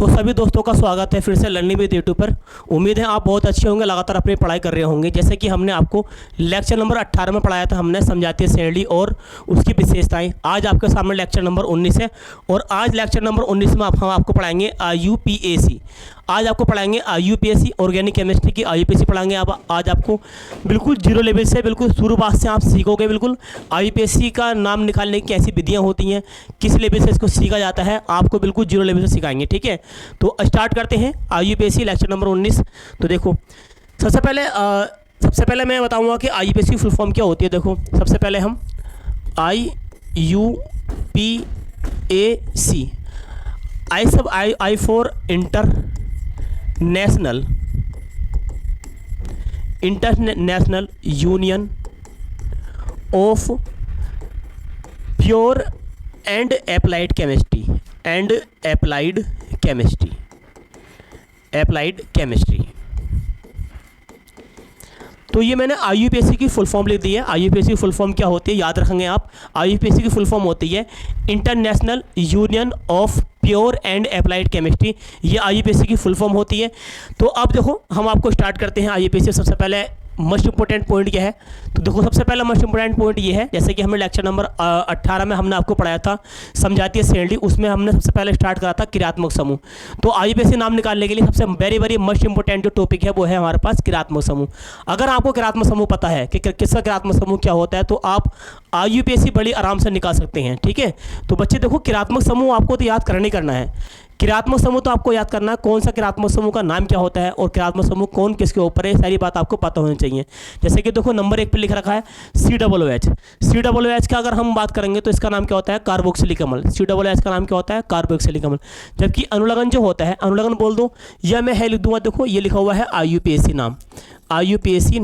तो सभी दोस्तों का स्वागत है फिर से लर्निंग विद यूट्यूब पर। उम्मीद है आप बहुत अच्छे होंगे, लगातार अपनी पढ़ाई कर रहे होंगे। जैसे कि हमने आपको लेक्चर नंबर 18 में पढ़ाया था, हमने समझाती श्रेणी और उसकी विशेषताएं। आज आपके सामने लेक्चर नंबर 19 है और आज लेक्चर नंबर 19 में हम आपको पढ़ाएंगे IUPAC। आज आपको पढ़ाएंगे IUPAC ऑर्गेनिक केमिस्ट्री की IUPAC पढ़ाएंगे। आज आपको बिल्कुल जीरो लेवल से, बिल्कुल शुरुआत से आप सीखोगे। बिल्कुल IUPAC का नाम निकालने की कैसी विधियाँ होती हैं, किस लेवल से इसको सीखा जाता है, आपको बिल्कुल जीरो लेवल से सिखाएंगे। ठीक है, तो स्टार्ट करते हैं IUPAC लेक्चर नंबर 19। तो देखो सबसे पहले मैं बताऊंगा कि IUPAC की फुल फॉर्म क्या होती है। देखो सबसे पहले हम IUPAC, I for international union of pure and applied chemistry. तो ये मैंने IUPAC की फुल फॉर्म लिख दी है। IUPAC की फुल फॉर्म क्या होती है, याद रखेंगे आप। IUPAC की फुल फॉर्म होती है international union of pure and applied chemistry. ये IUPAC की फुल फॉर्म होती है। तो अब देखो हम आपको स्टार्ट करते हैं IUPAC। सबसे पहले मोस्ट इंपॉर्टेंट पॉइंट क्या है, तो देखो सबसे पहला मोस्ट इंपॉर्टेंट पॉइंट ये है, जैसे कि हमने लेक्चर नंबर 18 में हमने आपको पढ़ाया था समझाती श्रेणी, उसमें हमने सबसे पहले स्टार्ट करा था क्रियात्मक समूह। तो IUPAC नाम निकालने के लिए सबसे वेरी मोस्ट इंपॉर्टेंट जो टॉपिक है वो है हमारे पास क्रियात्मक समूह। अगर आपको क्रियात्मक समूह पता है कि किसका क्रियात्मक समूह क्या होता है, तो आप IUPAC बड़ी आराम से निकाल सकते हैं। ठीक है, तो बच्चे देखो क्रियात्मक समूह आपको तो याद करना है। क्रियात्मक समूह तो आपको याद करना है, कौन सा क्रियात्मक समूह का नाम क्या होता है और क्रियात्मक समूह कौन किसके ऊपर है, सारी बात आपको पता होनी चाहिए। जैसे कि देखो नंबर 1 पे लिख रखा है COOH का अगर हम बात करेंगे तो इसका नाम क्या होता है, कार्बोक्सिलिक अम्ल। COOH का नाम क्या होता है, कार्बोक्सिलिक अम्ल। जबकि अनुलग्न जो होता है, अनुलग्न बोल दो या मैं है लिख दूंगा। देखो ये लिखा हुआ है IUPAC नाम, IUPAC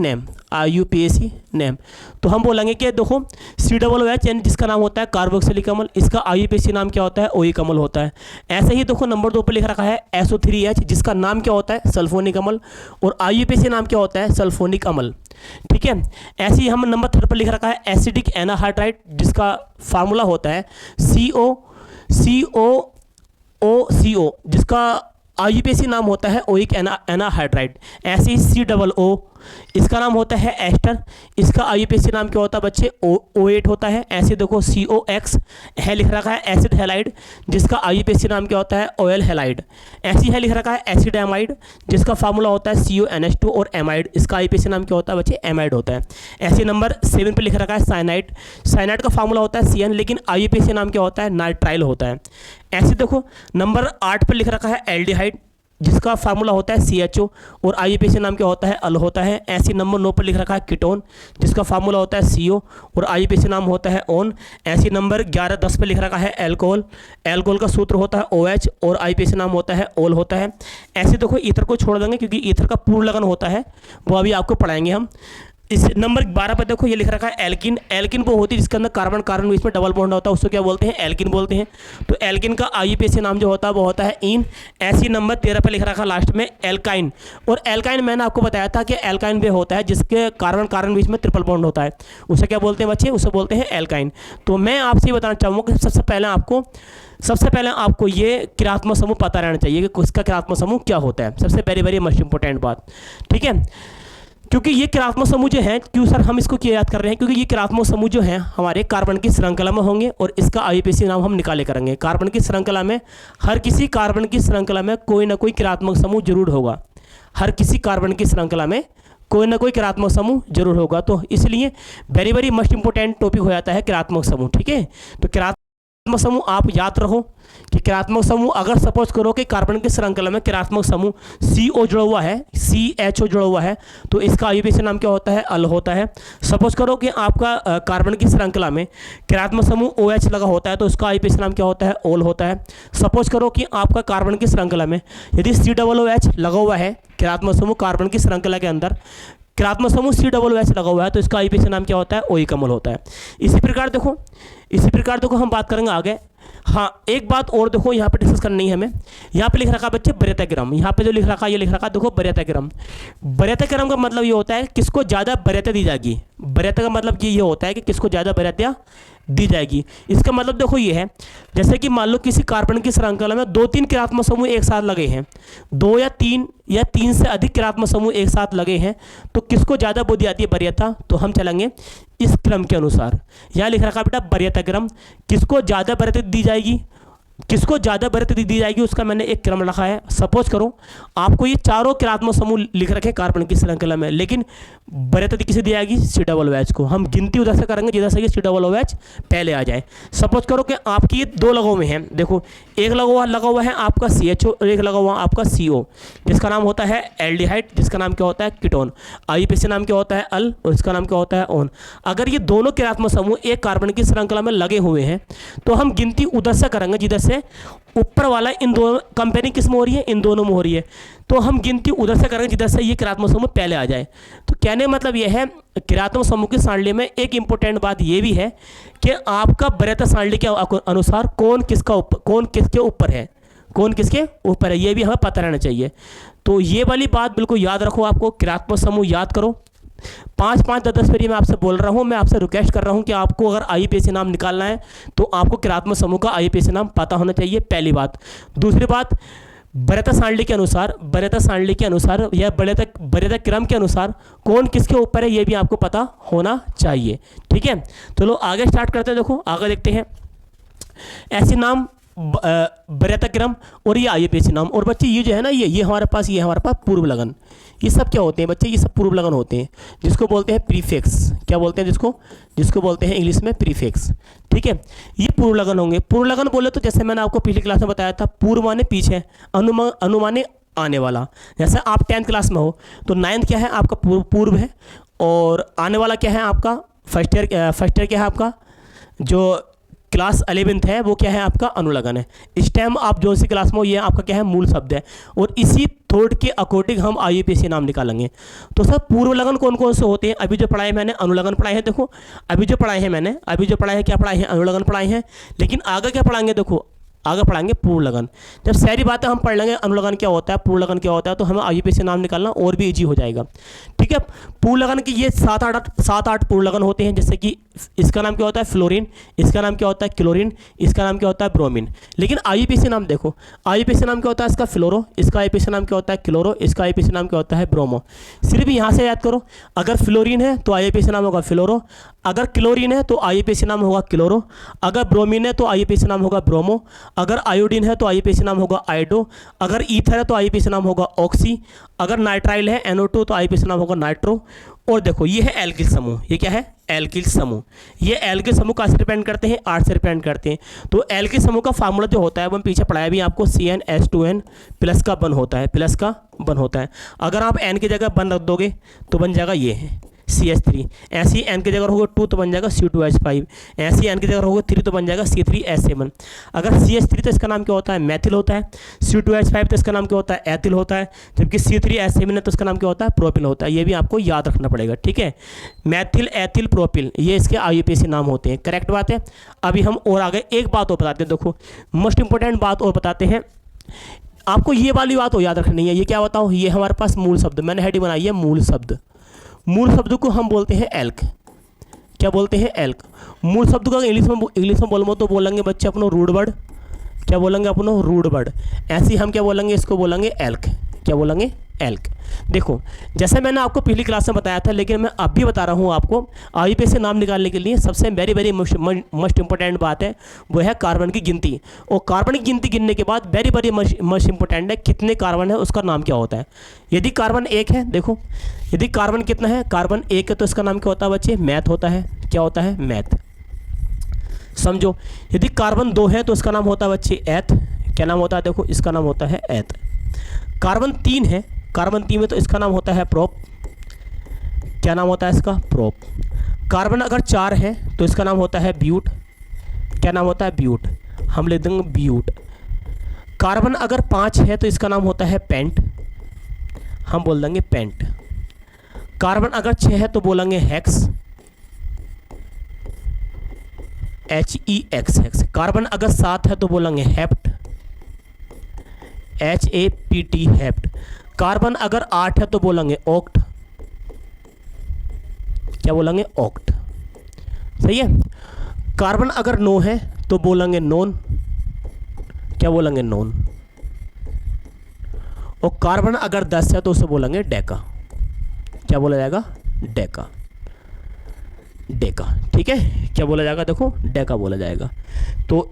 नेम। तो हम बोलेंगे कि देखो COOH यानी जिसका नाम होता है कार्बोक्सिलिक अम्ल, इसका IUPAC नाम क्या होता है, ओइक अम्ल होता है। ऐसे ही देखो नंबर 2 पर लिख रखा है SO3H, जिसका नाम क्या होता है, सल्फोनिक अम्ल, और IUPAC नाम क्या होता है, सल्फोनिक अम्ल। ठीक है, ऐसे ही हम नंबर 3 पर लिख रखा है एसिडिक एनाहाइड्राइड, जिसका फार्मूला होता है COCO, जिसका IUPAC नाम होता है ओइक एनाहाइड्राइड। ऐसे ही COO, इसका नाम होता है एस्टर, इसका IUPAC नाम क्या होता है बच्चे, O8 होता है। ऐसे देखो COX है लिख रखा है एसिड हैलाइड, जिसका IUPAC नाम क्या होता है, ऑयल हैलाइड। ऐसे है लिख रखा है एसिड एमाइड, जिसका फार्मूला होता है CONH2, और एमाइड, इसका IUPAC नाम क्या होता है बच्चे, एमाइड होता है। ऐसे नंबर 7 पे लिख रखा है साइनाइड का फार्मूला होता है CN, लेकिन IUPAC नाम क्या होता है, नाइट्राइल होता है। ऐसे देखो नंबर 8 पर लिख रखा है एल्डिहाइड, जिसका फार्मूला होता है CHO, और IUPAC नाम क्या होता है, अल होता है। ऐसे नंबर 9 पर लिख रखा है कीटोन, जिसका फार्मूला होता है CO, और IUPAC नाम होता है ON। ऐसे नंबर 11-10 पर लिख रखा है एल्कोहल का सूत्र होता है OH, और IUPAC नाम होता है OL होता है। ऐसे देखो ईथर को छोड़ देंगे क्योंकि ईथर का पूर्ण लगन होता है, वो अभी आपको पढ़ाएंगे हम। इस नंबर 12 पर देखो ये लिख रखा है एल्किन वो होती है जिसके अंदर कार्बन बीच में डबल बॉन्ड होता है, उसको क्या बोलते हैं, एल्किन बोलते हैं। तो एल्किन का IUPAC नाम जो होता है वो होता है इन। ऐसी नंबर 13 पर लिख रखा लास्ट में एल्काइन, और एल्काइन मैंने आपको बताया था कि एल्काइन वे होता है जिसके कार्बन बीच में ट्रिपल बॉन्ड होता है, उसे क्या बोलते हैं बच्चे, उसे बोलते हैं एल्काइन। तो मैं आपसे बताना चाहूँगा कि सबसे पहले आपको ये क्रियात्मक समूह पता रहना चाहिए कि उसका क्रियात्मक समूह क्या होता है। सबसे वेरी मोस्ट इंपॉर्टेंट बात, ठीक है, क्योंकि ये क्रियात्मक समूह जो है, क्यों सर हम इसको क्यों याद कर रहे हैं, क्योंकि ये क्रियात्मक समूह जो है हमारे कार्बन की श्रृंखला में होंगे और इसका IUPAC नाम हम निकाले करेंगे। कार्बन की श्रृंखला में, हर किसी कार्बन की श्रृंखला में कोई ना कोई क्रियात्मक समूह जरूर होगा। हर किसी कार्बन की श्रृंखला में कोई ना कोई क्रियात्मक समूह जरूर होगा। तो इसलिए वेरी मोस्ट इंपॉर्टेंट टॉपिक हो जाता है क्रियात्मक समूह। ठीक है, तो क्रियात्मक समूह आप याद रहो कि क्रियात्मक समूह, अगर सपोज करो कि कार्बन की श्रृंखला में क्रियात्मक समूह CO जुड़ा हुआ है, CHO जुड़ा हुआ है, तो इसका IUPAC नाम क्या होता है, अल होता है। सपोज करो कि आपका कार्बन की श्रृंखला में क्रियात्मक समूह OH लगा होता है, तो उसका IUPAC नाम क्या होता है, ओल होता है। सपोज करो कि आपका कार्बन की श्रृंखला में यदि COOH लगा हुआ है, क्रियात्मक समूह कार्बन की श्रृंखला के अंदर क्रियात्मक समूह COOH लगा हुआ है, तो इसका IUPAC नाम क्या होता है, ओइक अम्ल होता है। इसी प्रकार देखो हम बात करेंगे आगे। हाँ, एक बात और देखो यहाँ पर डिस्कस करनी है हमें, यहाँ पे लिख रखा है बच्चे वरीयताक्रम, यहाँ पे जो लिख रखा है ये लिख रखा है देखो वरीयताक्रम। वरीयताक्रम का मतलब ये होता है किसको ज़्यादा वरीयता दी जाएगी। वरीयता का मतलब ये होता है कि किसको ज़्यादा वरीयता दी जाएगी। इसका मतलब देखो ये है, जैसे कि मान लो किसी कार्बन की श्रृंखला में 2-3 क्रियात्मक समूह एक साथ लगे हैं, 2 या 3 से अधिक क्रियात्मक समूह एक साथ लगे हैं, तो किसको ज़्यादा वो दी जाती है वरीयता। तो हम चलेंगे इस क्रम के अनुसार। यहाँ लिख रखा बेटा वरीयताक्रम, किसको ज़्यादा वरीयता दी जाएगी, किसको ज़्यादा वरीयता दी जाएगी उसका मैंने एक क्रम रखा है। सपोज करो आपको ये चारों क्रियात्मक समूह लिख रखे कार्बन की श्रृंखला में, लेकिन वरीयता किसे दी जाएगी, COOH को। हम गिनती उधर से करेंगे जिधर से ये COOH पहले आ जाए। सपोज करो कि आपकी ये 2 लगा हुए हैं, देखो एक लगा हुआ है आपका CHO और एक लगा हुआ आपका CO, जिसका नाम होता है एल्डिहाइड, जिसका नाम क्या होता है कीटोन। IUPAC नाम क्या होता है अल, और इसका नाम क्या होता है ओन। अगर ये दोनों क्रियात्मक समूह एक कार्बन की श्रृंखला में लगे हुए हैं तो हम गिनती उधर से करेंगे जिधर से ऊपर वाला इन दोनों कंपेयरिंग किस में हो रही है, इन दोनों में हो रही है। तो हम गिनती उधर से करेंगे जिधर से ये क्रियात्मक समूह पहले आ जाए। तो कहने का मतलब यह है क्रियात्मक समूह की सारणी में एक इंपॉर्टेंट बात यह भी है कि आपका वरीयता सारणी के अनुसार कौन किसके ऊपर है, कौन किसके ऊपर है, ये भी हमें पता रहना चाहिए। तो ये वाली बात बिल्कुल याद रखो, आपको क्रियात्मक समूह याद करो। 5-5 10 फेरी मैं आपसे बोल रहा हूँ, मैं आपसे रिक्वेस्ट कर रहा हूँ कि आपको अगर IUPAC नाम निकालना है तो आपको क्रियात्मक समूह का IUPAC नाम पता होना चाहिए, पहली बात। दूसरी बात, वरीयता सारणी के अनुसार या वरीयता क्रम के अनुसार कौन किसके ऊपर है ये भी आपको पता होना चाहिए। ठीक है, चलो आगे स्टार्ट करते हैं। देखो आगे देखते हैं, ऐसे नाम वरीयता क्रम और ये IUPAC नाम। और बच्चे ये जो है ना ये हमारे पास पूर्व लगन, ये सब क्या होते हैं बच्चे, ये सब पूर्व लगन होते हैं, जिसको बोलते हैं प्रीफिक्स। क्या बोलते हैं जिसको बोलते हैं इंग्लिश में प्रीफिक्स। ठीक है, ये पूर्व लगन होंगे। पूर्व लगन बोले तो जैसे मैंने आपको पिछली क्लास में बताया था, पूर्व माने पीछे, अनुमाने आने वाला। जैसे आप 10th क्लास में हो तो 9th क्या है आपका पूर्व है, और आने वाला क्या है आपका फर्स्ट ईयर क्या है आपका जो क्लास 11th है वो क्या है आपका अनुलगन है। इस टाइम आप जो सी क्लास में हो ये आपका क्या है मूल शब्द है, और इसी थॉट के अकॉर्डिंग हम IUPAC नाम निकालेंगे। तो सर पूर्व लगन कौन कौन से होते हैं, अभी जो पढ़ाए मैंने अनुलगन पढ़ाए हैं। देखो अभी जो पढ़ाए हैं क्या पढ़ाए हैं, अनुलगन पढ़ाए हैं। लेकिन आगे क्या पढ़ाएंगे, देखो आगे पढ़ाएंगे पूर्व लगन। जब सारी बातें हम पढ़ लेंगे अनुलगन क्या होता है, पूर्व लगन क्या होता है, तो हमें IUPAC नाम निकालना और भी इजी हो जाएगा। ठीक है, पूर्व लगन की ये 7-8 पूर्व लगन होते हैं। जैसे कि इसका नाम क्या होता है फ्लोरीन, इसका नाम क्या होता है क्लोरीन, इसका नाम क्या होता है ब्रोमीन। लेकिन IUPAC नाम देखो, IUPAC नाम क्या होता है इसका फ्लोरो, इसका IUPAC नाम क्या होता है क्लोरो, इसका IUPAC नाम क्या होता है ब्रोमो। सिर्फ यहाँ से याद करो, अगर फ्लोरीन है तो IUPAC नाम होगा फ्लोरो, अगर क्लोरीन है तो IUPAC नाम होगा क्लोरो, अगर ब्रोमीन है तो IUPAC नाम होगा ब्रोमो, अगर आयोडीन है तो IUPAC नाम होगा आयोडो, अगर ईथर है तो IUPAC नाम होगा ऑक्सी, अगर नाइट्राइल है NO2 तो IUPAC नाम होगा नाइट्रो। और देखो ये है एल्किल समूह, ये क्या है एल्किल समूह। ये एल्किल समूह का रिप्रेजेंट करते हैं, 8 से रिप्रेजेंट करते हैं। तो एल्किल समूह का फार्मूला जो होता है वो हम पीछे पढ़ाया भी आपको, CnH2n प्लस का बन होता है, अगर आप n की जगह बन रख दोगे तो बन जाएगा ये है CH3। ऐसे ही n की जगह होगा 2 तो बन जाएगा C2H5, ऐसे ही n की जगह होगा 3 तो बन जाएगा C3H7। अगर CH3 तो इसका नाम क्या होता है मैथिल होता है, C2H5 तो इसका नाम क्या होता है एथिल होता है, जबकि C3H7 है तो इसका नाम क्या होता है प्रोपिल होता है। ये भी आपको याद रखना पड़ेगा। ठीक है, मैथिल एथिल प्रोपिल ये इसके IUPAC नाम होते हैं। करेक्ट बात है। अभी हम और आगे एक बात और बताते हैं, देखो मोस्ट इंपॉर्टेंट बात और बताते हैं आपको, ये वाली बात हो याद रखनी है। ये क्या बताओ, ये हमारे पास मूल शब्द, मैंने हेडिंग बनाई है मूल शब्द। मूल शब्द को हम बोलते हैं एल्क। क्या बोलते हैं एल्क। मूल शब्द का इंग्लिश में बोलूँ तो बोलेंगे बच्चे अपनो रूट वर्ड। क्या बोलेंगे अपनो रूट वर्ड। ऐसे ही हम क्या बोलेंगे, इसको बोलेंगे एल्क। क्या बोलेंगे एल्क। देखो जैसे मैंने आपको पिछली क्लास में बताया था, लेकिन मैं अब भी बता रहा हूँ आपको, IUPAC नाम निकालने के लिए सबसे वेरी मोस्ट इंपॉर्टेंट बात है वो है कार्बन की गिनती। और कार्बन की गिनती गिनने के बाद वेरी मोस्ट इंपॉर्टेंट है कितने कार्बन है उसका नाम क्या होता है। यदि कार्बन 1 है, देखो यदि कार्बन कितना है, कार्बन 1 है तो इसका नाम क्या होता है बच्चे, मैथ होता है। क्या होता है, मैथ। समझो यदि कार्बन 2 है तो इसका नाम होता है बच्चे एथ। क्या नाम होता है, देखो इसका नाम होता है एथ। कार्बन 3 है, कार्बन 3 में तो इसका नाम होता है प्रोप। क्या नाम होता है इसका, प्रोप। कार्बन अगर 4 है तो इसका नाम होता है ब्यूट। क्या नाम होता है, ब्यूट। हम लिख देंगे ब्यूट। कार्बन अगर 5 है तो इसका नाम होता है पेंट। हम बोल देंगे पेंट। कार्बन अगर 6 है तो बोलेंगे हेक्स। HEX hex. कार्बन अगर 7 है तो बोलेंगे हेप्ट। HAPT hept. कार्बन अगर 8 है तो बोलेंगे ऑक्ट, क्या बोलेंगे ऑक्ट, सही है। कार्बन अगर 9 है तो बोलेंगे नॉन, क्या बोलेंगे नॉन। और कार्बन अगर 10 है तो उसे बोलेंगे डेका, क्या बोला जाएगा डेका, डेका, ठीक है। क्या बोला जाएगा देखो डेका बोला जाएगा। तो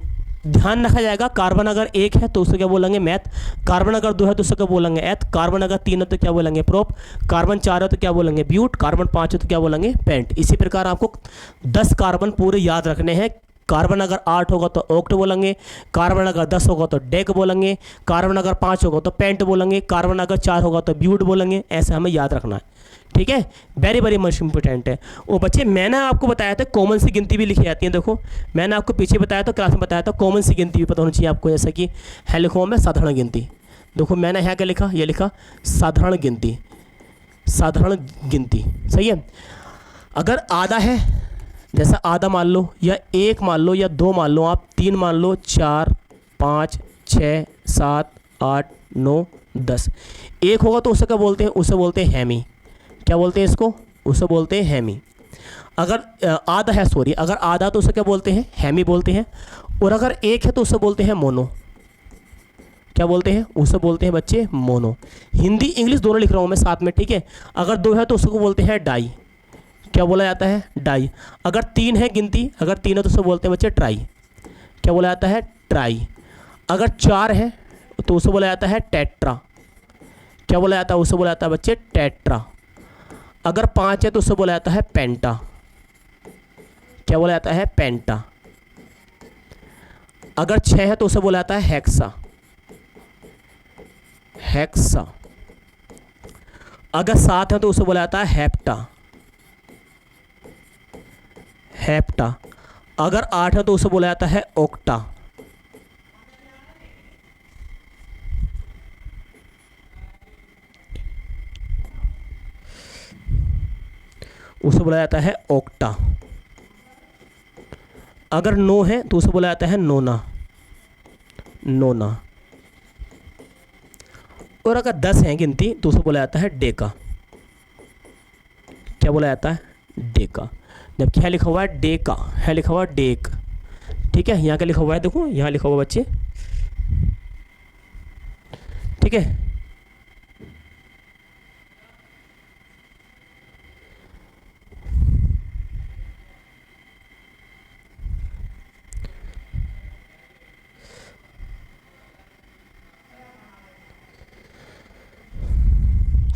ध्यान रखा जाएगा, कार्बन अगर 1 है तो उसे क्या बोलेंगे मैथ, कार्बन अगर 2 है तो उसे क्या बोलेंगे एथ, कार्बन अगर 3 है तो क्या बोलेंगे प्रोप, कार्बन 4 है तो क्या बोलेंगे ब्यूट, कार्बन 5 है तो क्या बोलेंगे पेंट। इसी प्रकार आपको 10 कार्बन पूरे याद रखने हैं। कार्बन अगर 8 होगा तो ऑक्ट बोलेंगे, कार्बन अगर 10 होगा तो डेक बोलेंगे, कार्बन अगर 5 होगा तो पेंट बोलेंगे, कार्बन अगर 4 होगा तो ब्यूट बोलेंगे। ऐसे हमें याद रखना है, ठीक है। वेरी वेरी मच इंपॉर्टेंट है। और बच्चे मैंने आपको बताया था कॉमन सी गिनती भी लिखी जाती है। देखो मैंने आपको पीछे बताया था, क्लास में बताया था, कॉमन सी गिनती भी पता होनी चाहिए आपको, जैसे कि है लिखो में साधारण गिनती। देखो मैंने यहाँ क्या लिखा, ये लिखा साधारण गिनती, साधारण गिनती, सही है। अगर आधा है, जैसा आधा मान लो, या 1 मान लो, या 2 मान लो, आप 3 मान लो, 4 5 6 7 8 9 10, 1 होगा तो उसे क्या बोलते हैं, उसे बोलते हैं हेमी, क्या बोलते हैं इसको, उसे बोलते हैं हेमी। अगर आधा है, सॉरी, अगर आधा तो उसे क्या बोलते हैं हेमी बोलते हैं। और अगर 1 है तो उसे बोलते हैं मोनो, क्या बोलते हैं, उसे बोलते हैं बच्चे मोनो। हिंदी इंग्लिश दोनों लिख रहा हूँ मैं साथ में, ठीक है। अगर 2 है तो उसको बोलते हैं डाई, क्या बोला जाता है डाई। अगर 3 है गिनती, अगर 3 है तो उसे बोलते हैं बच्चे ट्राई, क्या बोला जाता है ट्राई। अगर 4 है तो उसे बोला जाता है टेट्रा, क्या बोला जाता है, उसे बोला जाता है बच्चे टेट्रा। अगर 5 है तो उसे बोला जाता है पेंटा, क्या बोला जाता है पेंटा। अगर 6 है तो उसे बोला जाता है हेक्सा, हेक्सा। अगर 7 है तो उसे बोला जाता है हेप्टा, हेप्टा। अगर 8 है तो उसे बोला जाता है ओक्टा, उसे बोला जाता है ओक्टा। अगर 9 है तो उसे बोला जाता है नोना, नोना। और अगर 10 है गिनती तो उसे बोला जाता है डेका, क्या बोला जाता है डेका। जबकि यहाँ लिखा हुआ है डेका, है लिखा हुआ है डेक, ठीक है। यहाँ क्या लिखा हुआ है, देखो यहाँ लिखा हुआ बच्चे, ठीक है।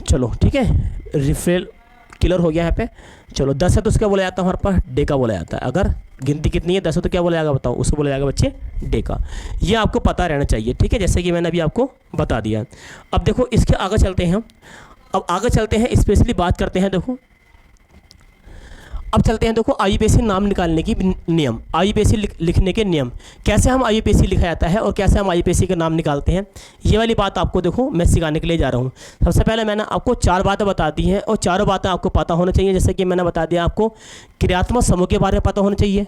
चलो ठीक है, रिफिल क्लियर हो गया यहाँ पे। चलो 10 है तो उसका बोला जाता है हमारे पास डेका बोला जाता है। अगर गिनती कितनी है 10 है तो क्या बोला जाएगा बताओ, उसको बोला जाएगा बच्चे डेका। ये आपको पता रहना चाहिए, ठीक है, जैसे कि मैंने अभी आपको बता दिया। अब देखो इसके आगे चलते हैं हम, अब आगे चलते हैं, स्पेशली बात करते हैं। देखो अब चलते हैं, देखो IUPAC नाम निकालने की नियम, IUPAC लिखने के नियम, कैसे हम IUPAC लिखा जाता है और कैसे हम IUPAC का नाम निकालते हैं, ये वाली बात आपको देखो मैं सिखाने के लिए जा रहा हूँ। सबसे पहले मैंने आपको 4 बातें बता दी हैं और चारों बातें आपको पता होना चाहिए। जैसे कि मैंने बता दिया आपको क्रियात्मक समूह के बारे में पता होना चाहिए,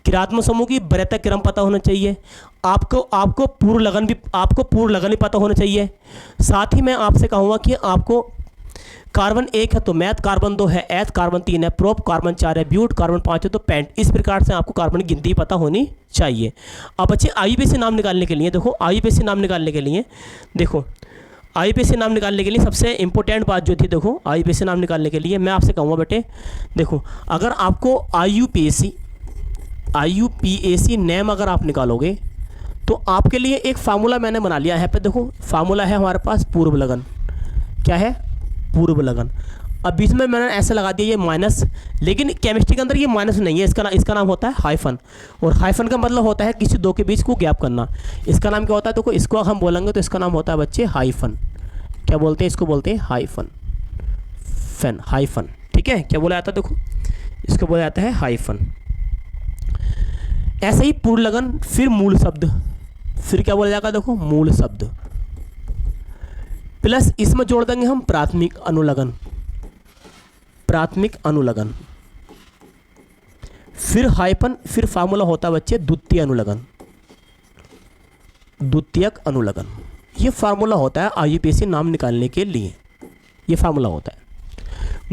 क्रियात्मक समूह की वरीयता क्रम पता होना चाहिए, आपको पूर्व लगन भी पता होना चाहिए। साथ ही मैं आपसे कहूँगा कि आपको कार्बन 1 है तो मैथ, कार्बन 2 है एथ, कार्बन 3 है प्रोप, कार्बन 4 है ब्यूट, कार्बन 5 है तो पेंट। इस प्रकार से आपको कार्बन की गिनती पता होनी चाहिए। अब बच्चे IUPAC नाम निकालने के लिए, देखो IUPAC नाम निकालने के लिए, देखो IUPAC नाम निकालने के लिए सबसे इंपॉर्टेंट बात जो थी, देखो IUPAC नाम निकालने के लिए मैं आपसे कहूँगा बेटे, देखो अगर आपको IUPAC नेम अगर आप निकालोगे तो आपके लिए एक फार्मूला मैंने बना लिया है। पे देखो फार्मूला है हमारे पास पूर्व लगन, क्या है पूर्व लगन। अब बीच में मैंने ऐसे लगा दिया ये माइनस, लेकिन केमिस्ट्री के अंदर ये माइनस नहीं है, इसका नाम होता है हाइफन। और हाइफन का मतलब होता है किसी दो के बीच को गैप करना। इसका नाम क्या होता है, देखो इसको हम बोलेंगे तो इसका नाम होता है बच्चे हाइफन। क्या बोलते हैं इसको, बोलते हैं हाइफन, फैन हाइफन, ठीक है। क्या बोला जाता है, देखो इसको बोला जाता है हाइफन। ऐसे ही पूर्व लगन, फिर मूल शब्द, फिर क्या बोला जाएगा, देखो मूल शब्द, प्लस इसमें जोड़ देंगे हम प्राथमिक अनुलगन, प्राथमिक अनुलगन, फिर हाइफन, फिर फार्मूला होता है बच्चे द्वितीय अनुलगन, द्वितीयक अनुलगन। ये फार्मूला होता है IUPAC नाम निकालने के लिए, ये फार्मूला होता है।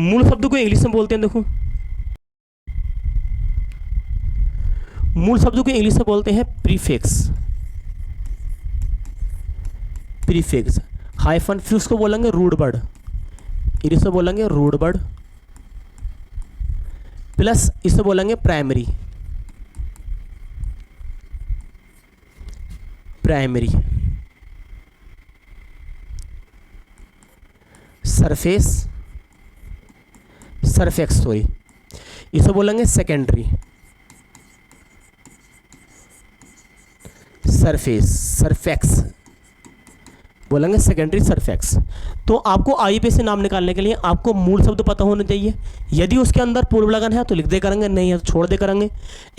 मूल शब्द को इंग्लिश में बोलते हैं, देखो मूल शब्द को इंग्लिश में बोलते हैं प्रीफिक्स, प्रीफिक्स हाइफन, फिर उसको बोलेंगे रूट वर्ड, इंग्लिश में बोलेंगे रूट वर्ड, प्लस इसे बोलेंगे primary, primary surface, surface sorry, इसे बोलेंगे सेकेंडरी सरफेस, सरफेक्स बोलेंगे सेकेंडरी सरफेक्स। तो आपको IUPAC नाम निकालने के लिए आपको मूल शब्द पता होने चाहिए, यदि उसके अंदर पूर्व लगन है तो लिख दे करेंगे, नहीं है तो छोड़ दे करेंगे।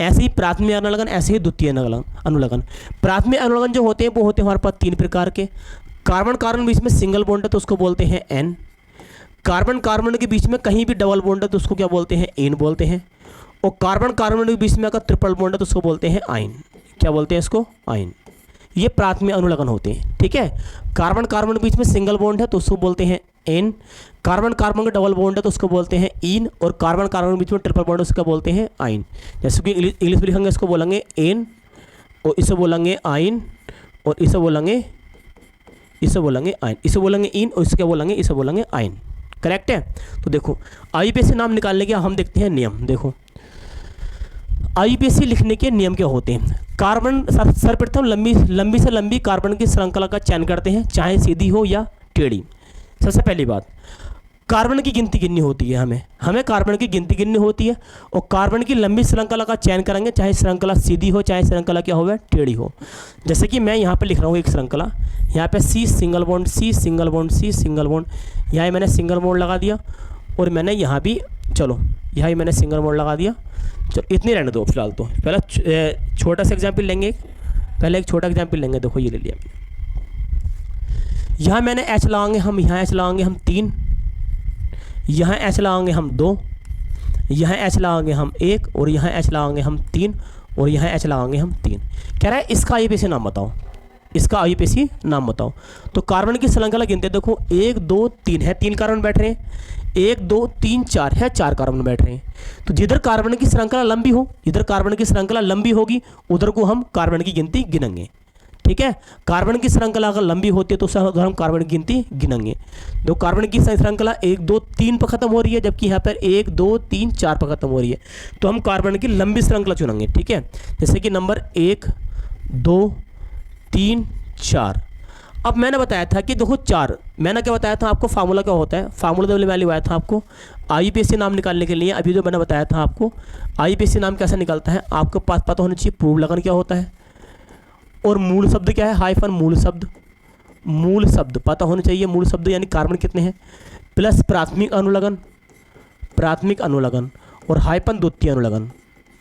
ऐसे ही प्राथमिक अनुलगन, ऐसे ही द्वितीय अनुलगन। प्राथमिक अनुलगन जो होते हैं वो होते हैं हमारे पास 3 प्रकार के। कार्बन कार्बन बीच में सिंगल बॉन्ड है तो उसको बोलते हैं एन। कार्बन कार्बन के बीच में कहीं भी डबल बॉन्ड है तो उसको क्या बोलते हैं, इन बोलते हैं। और कार्बन कार्बन के बीच में अगर ट्रिपल बॉन्ड है तो उसको बोलते हैं आइन। क्या बोलते हैं इसको, आइन। ये प्राथमिक अनुलगन होते हैं, ठीक है। कार्बन कार्बन के बीच में सिंगल बॉन्ड है तो उसको बोलते हैं एन। कार्बन कार्बन का डबल बॉन्ड है तो उसको बोलते हैं इन। और कार्बन कार्बन के बीच में ट्रिपल बॉन्ड है उसको बोलते हैं आइन। जैसे कि इंग्लिश में लिखेंगे इसको बोलेंगे एन, और इसे बोलेंगे आइन, और इसे बोलेंगे आइन, इसे बोलेंगे इन, और इसके बोलेंगे, इसे बोलेंगे आइन। करेक्ट है। तो देखो IUPAC नाम निकालने के हम देखते हैं नियम। देखो IUPAC लिखने के नियम क्या होते हैं। कार्बन सर्वप्रथम लंबी से लंबी कार्बन की श्रृंखला का चयन करते हैं, चाहे सीधी हो या टेढ़ी। सबसे पहली बात, कार्बन की गिनती गिननी होती है, हमें कार्बन की गिनती गिननी होती है, और कार्बन की लंबी श्रृंखला का चयन करेंगे, चाहे श्रृंखला सीधी हो, चाहे श्रृंखला क्या हो, टेढ़ी हो। जैसे कि मैं यहाँ पे लिख रहा हूँ एक श्रृंखला, यहाँ पे C single bond, C single bond, C single bond, यहाँ मैंने सिंगल बॉन्ड लगा दिया, और मैंने यहाँ भी, चलो यहाँ भी मैंने सिंगल बॉन्ड लगा दिया। चलो इतनी रहने दो फिलहाल। तो पहले छोटा सा एग्जाम्पल लेंगे, पहले एक छोटा एग्जाम्पल लेंगे। देखो ये ले लिया, यहाँ मैंने H लगाएंगे हम, यहाँ H लगाएंगे हम 3, यहाँ H लगाएंगे हम 2, यहाँ H लगाएंगे हम 1, और यहाँ H लगाएंगे हम 3, और यहाँ H लगाएंगे हम 3। कह रहा है इसका IUPAC नाम बताओ, इसका IUPAC नाम बताओ। तो कार्बन की श्रृंखला गिनते, देखो 1 2 3 है, 3 कार्बन बैठ रहे हैं, 1 2 3 4 है, 4 कार्बन बैठ रहे हैं। तो जिधर कार्बन की श्रृंखला लंबी हो, जिधर कार्बन की श्रृंखला लंबी होगी उधर को हम कार्बन की गिनती गिनेंगे, ठीक है। कार्बन की श्रृंखला अगर लंबी होती है तो उधर हम कार्बन की गिनती गिनेंगे। तो कार्बन की श्रृंखला 1 2 3 पर खत्म हो रही है, जबकि यहाँ पर 1 2 3 4 पर खत्म हो रही है, तो हम कार्बन की लंबी श्रृंखला चुनेंगे, ठीक है। जैसे कि नंबर 1 2 3 4। अब मैंने बताया था कि देखो 4, मैंने क्या बताया था आपको, फार्मूला क्या होता है, फार्मूला तो मैंने बताया था आपको IUPAC नाम निकालने के लिए। अभी जो मैंने बताया था आपको IUPAC नाम कैसे निकलता है, आपको पास पता होना चाहिए पूर्व लगन क्या होता है, और मूल शब्द क्या है, हाइफन मूल शब्द, मूल शब्द पता होने चाहिए। मूल शब्द यानी कार्बन कितने हैं, प्लस प्राथमिक अनुलगन, प्राथमिक अनुलगन, और हाइफन द्वितीय अनुलगन,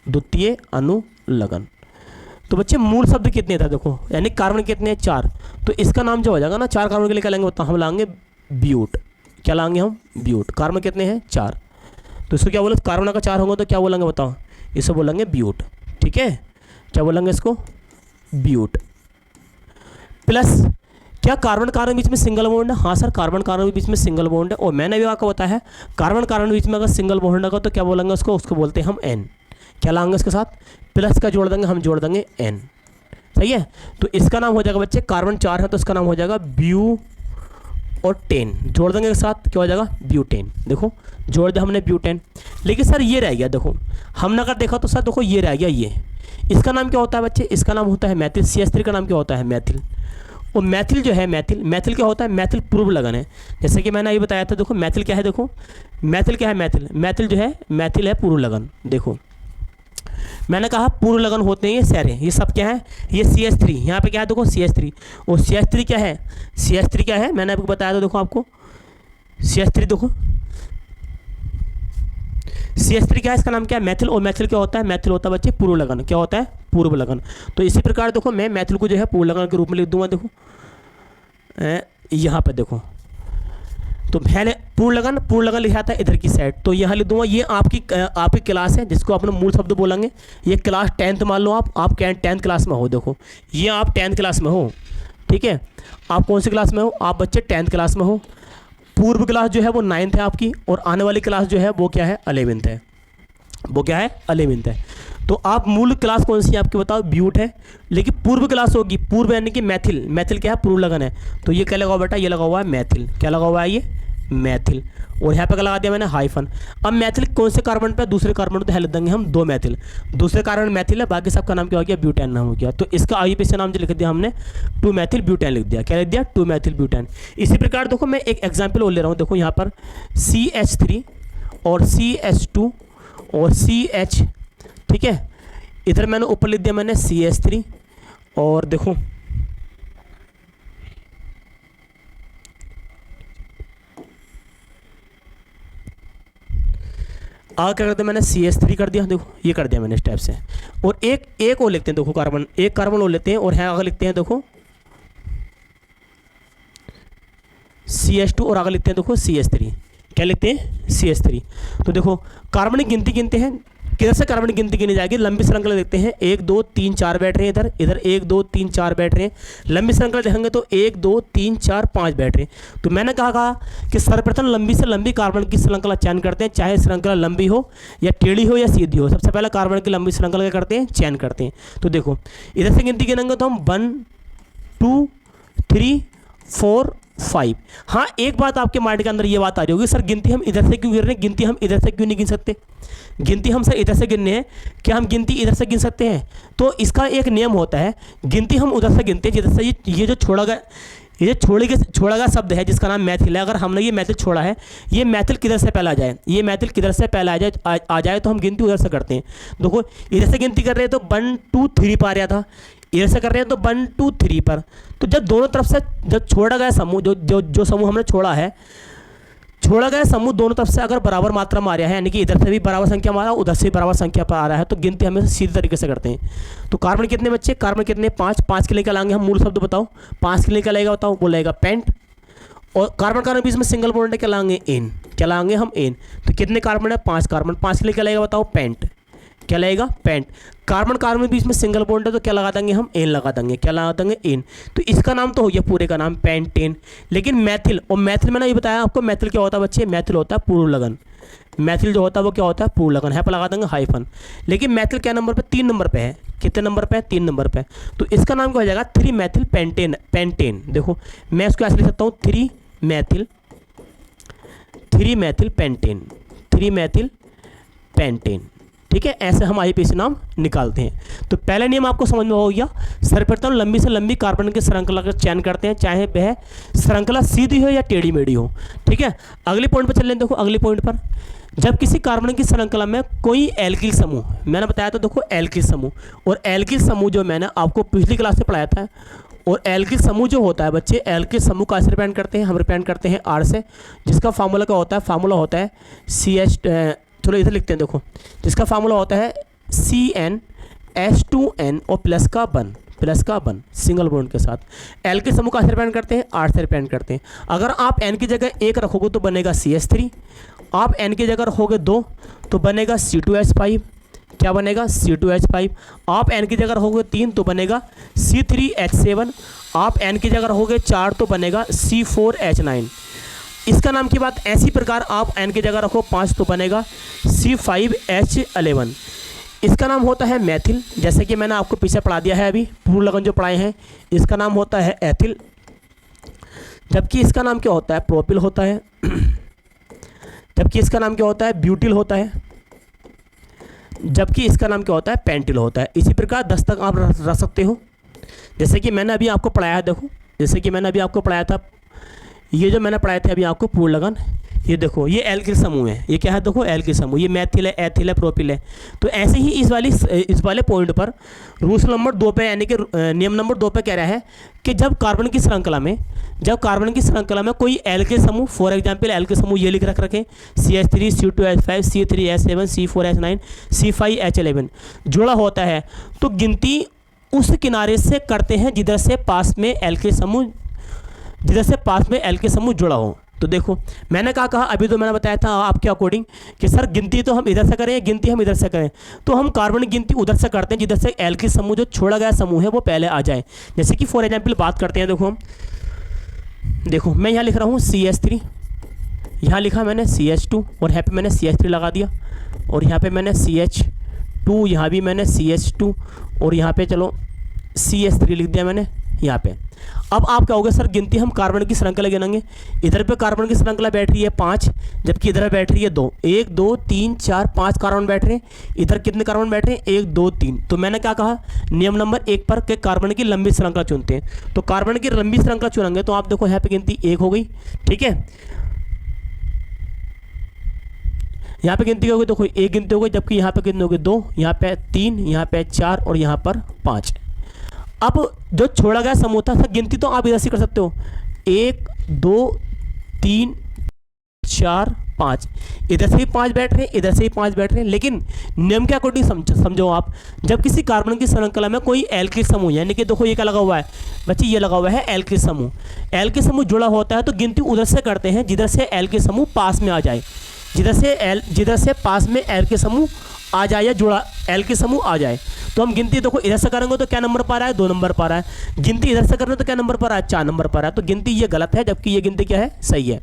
द्वितीय अनुलगन। तो बच्चे मूल शब्द कितने था देखो, यानी कार्बन कितने हैं 4, तो इसका नाम जो हो जाएगा ना, 4 कार्बन के लिए क्या लेंगे बताओ, हम लाएंगे ब्यूट। क्या लाएंगे हम, ब्यूट। कार्बन कितने हैं 4, तो इसको क्या बोले, कार्बन का 4 होगा तो क्या बोलेंगे बताओ, इसे बोलेंगे ब्यूट, ठीक है। क्या बोलेंगे इसको, ब्यूट। प्लस क्या कार्बन कार्बन बीच में सिंगल बॉन्ड है, हाँ सर कार्बन कार्बन के बीच में सिंगल बॉन्ड है, और मैंने भी आपको बताया है कार्बन कार्बन बीच में अगर सिंगल बॉन्ड होगा तो क्या बोलेंगे उसको बोलते हैं हम एन। क्या लाएंगे इसके साथ, प्लस का जोड़ देंगे, हम जोड़ देंगे एन, सही है। तो इसका नाम हो जाएगा बच्चे, कार्बन 4 है तो इसका नाम हो जाएगा ब्यू, और 10 जोड़ देंगे एक साथ, क्या हो जाएगा ब्यूटेन। देखो जोड़ दिया हमने ब्यूटेन। लेकिन सर ये रह गया, देखो हमने अगर देखा तो सर देखो ये रह गया, ये इसका नाम क्या होता है बच्चे, इसका नाम होता है मैथिल। CH3 का नाम क्या होता है, मैथिल। और मैथिल जो है, मैथिल क्या होता है, मैथिल पूर्व लगन है। जैसे कि मैंने अभी बताया था, देखो मैथिल क्या है, देखो मैथिल क्या है, मैथिल जो है, मैथिल है पूर्व लगन। देखो मैंने कहा पूर्व लगन होते हैं ये सारे, ये सब क्या है, ये CH3, यहाँ पे क्या है देखो CH3, और CH3 क्या है, CH3 क्या है मैंने आपको बताया था, देखो आपको CH3 देखो CH3 क्या है, इसका नाम क्या है, मैथिल। और मैथिल क्या होता है, मैथिल होता है बच्चे पूर्व लगन। क्या होता है, पूर्व लगन। तो इसी प्रकार देखो मैं मैथिल को जो है पूर्व लगन के रूप में लिख दूंगा। देखो यहाँ पर देखो, तो मैंने पूर्व लगन लिखा था इधर की साइड, तो यहाँ लिख दूंगा। ये आपकी क्लास है जिसको अपना मूल शब्द बोलेंगे। ये क्लास 10th मान लो, आप 10th क्लास में हो। देखो ये आप 10th क्लास में हो, ठीक है। आप कौन सी क्लास में हो? आप बच्चे 10th क्लास में हो। पूर्व क्लास जो है वो 9th है आपकी, और आने वाली क्लास जो है वो क्या है? 11th है। वो क्या है? 11th है। तो आप मूल क्लास कौन सी है आपकी बताओ? ब्यूट है। लेकिन पूर्व क्लास होगी, पूर्व यानी कि मैथिल। मैथिल क्या है? पूर्व लगन है। तो ये क्या लगा हुआ बेटा? ये लगा हुआ है मैथिल। क्या लगा हुआ है? ये मैथिल। और यहाँ पे क्या लगा दिया मैंने? हाइफन। अब मैथिल कौन से कार्बन पे? दूसरे कार्बन पे लिख देंगे हम 2 मैथिल। दूसरे कार्बन मैथिल है, बाकी सबका नाम क्या हो गया? ब्यूटेन नाम हो गया। तो इसका आईयूपीएसी नाम जो लिख दिया हमने 2 मैथिल ब्यूटेन लिख दिया। क्या लिख दिया? 2 मैथिल ब्यूटेन। इसी प्रकार देखो मैं एक एग्जाम्पल और ले रहा हूँ। देखो यहाँ पर CH3 और CH2 और CH, ठीक है। इधर मैंने ऊपर लिख दिया मैंने CH3, और देखो आगे क्या कर दिया मैंने? CH3 कर दिया। देखो ये कर दिया मैंने इस टाइप से। और एक और लिखते हैं, देखो कार्बन, एक कार्बन और लेते हैं, और यहाँ आगे लिखते हैं देखो CH2, और आगे लिखते हैं देखो CH3। क्या लिखते हैं? CH3। तो देखो कार्बन की गिनती गिनते हैं। किधर से कार्बन की गिनती गिनी जाएगी? लंबी श्रृंखला देखते हैं। 1 2 3 4 बैठ रहे हैं इधर, इधर 1 2 3 4 बैठ रहे हैं। लंबी श्रृंखला देखेंगे तो 1 2 3 4 5 बैठ रहे हैं। तो मैंने कहा कि सर्वप्रथम लंबी से लंबी कार्बन की श्रृंखला चयन करते हैं, चाहे श्रृंखला लंबी हो या टेढ़ी हो या सीधी हो। सबसे पहले कार्बन की लंबी श्रृंखला क्या करते हैं? चयन करते हैं। तो देखो इधर से गिनती गिनेंगे तो हम 1 2 3 4 5। हाँ, एक बात आपके माइंड के अंदर ये बात आ रही होगी, सर गिनती हम इधर से क्यों गिन रहे हैं? गिनती हम इधर से क्यों नहीं गिन सकते? गिनती हम सर इधर से गिनने हैं, क्या हम गिनती इधर से गिन सकते हैं? तो इसका एक नियम होता है, गिनती हम उधर से गिनते हैं जिधर से ये जो छोड़ा गया शब्द है जिसका नाम मैथिल है। अगर हमने ये मैथिल छोड़ा है, ये मैथिल किधर से पहले आ जाए, ये मैथिल किधर से पहले आ जाए तो हम गिनती उधर से करते हैं। देखो इधर से गिनती कर रहे हैं तो 1 2 3 पर आ रहा था, इधर से कर रहे हैं तो 1 2 3 पर। तो जब दोनों तरफ से जब छोड़ा गया समूह, जो समूह हमने छोड़ा गया समूह दोनों तरफ से अगर बराबर मात्रा में आ रहा है, यानी कि इधर से भी बराबर संख्या में आ रहा है, उधर से भी बराबर संख्या पर आ रहा है, तो गिनती हमें सीधे तरीके से करते हैं। तो कार्बन कितने बच्चे? कार्बन कितने? 5 के लिए क्या लाएंगे हम? मूल शब्द बताओ। 5 के लिए क्या लगेगा बताओ? वो लगेगा पेंट। और कार्बन कार्बन बीच में सिंगल बॉन्ड है, क्या लाएंगे? एन। क्या लाएंगे हम? एन। तो कितने कार्बन है? 5 कार्बन। 5 के लिए क्या लगेगा बताओ? पेंट। क्या लगेगा? पेंट। कार्बन कार्बन बीच में सिंगल बॉन्ड है तो क्या लगा देंगे हम? एन लगा देंगे। क्या लगा देंगे? एन। तो इसका नाम तो हो गया पूरे का नाम पेंटेन। लेकिन मैथिल, और मैथिल मैंने ये बताया आपको, मैथिल क्या होता है बच्चे? मैथिल होता है पूर्व लगन। मैथिल जो होता है वो क्या होता है? पूर्व लगन है, पर लगा देंगे हाइफन। लेकिन मैथिल क्या नंबर पे? 3 नंबर पे है। कितने नंबर पे है? 3 नंबर पे। तो इसका नाम क्या हो जाएगा? 3 मैथिल पेंटेन। देखो मैं इसको ऐसे लिख सकता हूँ 3 मैथिल पेंटेन। 3 मैथिल पेंटेन, ठीक है। ऐसे हम आईयूपीएसी नाम निकालते हैं। तो पहला नियम आपको समझ में हो गया। सर्वप्रथम लंबी से लंबी कार्बन की श्रृंखला का चयन करते हैं, चाहे वह श्रृंखला सीधी हो या टेढ़ी मेढ़ी हो, ठीक है। अगले पॉइंट पर चल रहे हैं। देखो अगले पॉइंट पर, जब किसी कार्बन की श्रृंखला में कोई एल्किल समूह, मैंने बताया था देखो एल्किल समूह, और एल्किल समूह जो मैंने आपको पिछली क्लास में पढ़ाया था, और एल्किल समूह जो होता है बच्चे, एल्किल समूह का ऐसे रिप्रेजेंट करते हैं, हम रिप्रेजेंट करते हैं R से, जिसका फार्मूला क्या होता है? फार्मूला होता है CH, चलो इधर लिखते हैं। देखो जिसका फार्मूला होता है CnH2n और प्लस का 1 सिंगल बॉन्ड के साथ। एल के समूह का ऐसे रिप्रेजेंट करते हैं, R से रिप्रेजेंट करते हैं। अगर आप n की जगह 1 रखोगे तो बनेगा CH3, आप n की जगह रखोगे 2 तो बनेगा C2H5। क्या बनेगा? C2H5। आप n की जगह रखोगे 3 तो बनेगा C3H7। आप n की जगह रखोगे 4 तो बनेगा C4H9। इसका नाम की बात ऐसी प्रकार आप n की जगह रखो 5 तो बनेगा C5H11। इसका नाम होता है मैथिल, जैसे कि मैंने आपको पीछे पढ़ा दिया है अभी, पूर्व लगन जो पढ़ाए हैं। इसका नाम होता है एथिल, जबकि इसका नाम क्या होता है? प्रोपिल होता है। जबकि इसका नाम क्या होता है? ब्यूटिल होता है। जबकि इसका नाम क्या होता है? पेंटिल होता है। इसी प्रकार 10 तक आप रख सकते हो। जैसे कि मैंने अभी आपको पढ़ाया है, देखो जैसे कि मैंने अभी आपको पढ़ाया था, ये जो मैंने पढ़ाए थे अभी आपको पूर्व लगन, ये देखो ये एल्किल समूह है। ये क्या है? देखो एल्किल समूह, ये मैथिल है, एथिल है, प्रोपिल है। तो ऐसे ही इस वाले पॉइंट पर रूल नंबर 2 पे, यानी कि नियम नंबर 2 पे कह रहा है कि जब कार्बन की श्रृंखला में कोई एल्किल समूह, फॉर एग्जांपल एल्किल समूह ये लिख रखें CH3, C2H5, C3H7, C4H9, C5H11 जुड़ा होता है, तो गिनती उस किनारे से करते हैं जिधर से पास में एल्किल समूह जुड़ा हो। तो देखो मैंने कहा अभी तो मैंने बताया था आपके अकॉर्डिंग कि सर गिनती तो हम इधर से करें, गिनती हम इधर से करें, तो हम कार्बन की गिनती उधर से करते हैं जिधर से एल्किल समूह जो छोड़ा गया समूह है वो पहले आ जाए। जैसे कि फॉर एग्जाम्पल बात करते हैं, देखो मैं यहाँ लिख रहा हूँ CH3, यहाँ लिखा मैंने CH2 और यहाँ पे मैंने CH3 लगा दिया, और यहाँ पे मैंने CH2, यहाँ भी मैंने CH2 और यहाँ पे चलो CH3 लिख दिया मैंने यहाँ पे। अब आप क्या होगा सर गिनती हम कार्बन की श्रृंखला गिनेंगे। इधर पे कार्बन की श्रृंखला बैठ रही है 5, जबकि इधर बैठ रही है 2, 1 2 3 4 5 कार्बन बैठ रहे हैं। इधर कितने कार्बन बैठ रहे हैं 1 2 3। तो मैंने क्या कहा नियम नंबर 1 पर के कार्बन की लंबी श्रृंखला चुनते हैं। तो कार्बन की लंबी श्रृंखला चुनेंगे तो आप देखो यहाँ पे गिनती 1 हो गई, ठीक है। यहाँ पे गिनती हो गई, देखो 1 गिनती हो गई, जबकि यहाँ पे कितनी हो गई 2, यहाँ पे 3, यहाँ पे 4 और यहाँ पर 5। अब जो छोड़ा गया समूह था सर गिनती तो आप इधर से कर सकते हो 1 2 3 4 5, इधर से ही 5 बैठ रहे हैं, इधर से ही 5 बैठ रहे हैं। लेकिन नियम के अकॉर्डिंग समझो आप, जब किसी कार्बन की श्रृंखला में कोई एल्किल समूह यानी कि देखो ये क्या लगा हुआ है बच्चे, ये लगा हुआ है एल्किल समूह। एल्किल समूह जुड़ा होता है तो गिनती उधर से करते हैं जिधर से एल्किल समूह पास में आ जाए, जिधर से पास में एल्किल समूह आ जाए या जुड़ा एल्किल समूह आ जाए। तो हम गिनती देखो इधर से करेंगे तो क्या नंबर पर आ रहा है 2 नंबर पर आ रहा है, गिनती इधर से करेंगे तो क्या नंबर पर आ रहा है 4 नंबर पर आ रहा है। तो गिनती ये गलत है, जबकि ये गिनती क्या है सही है,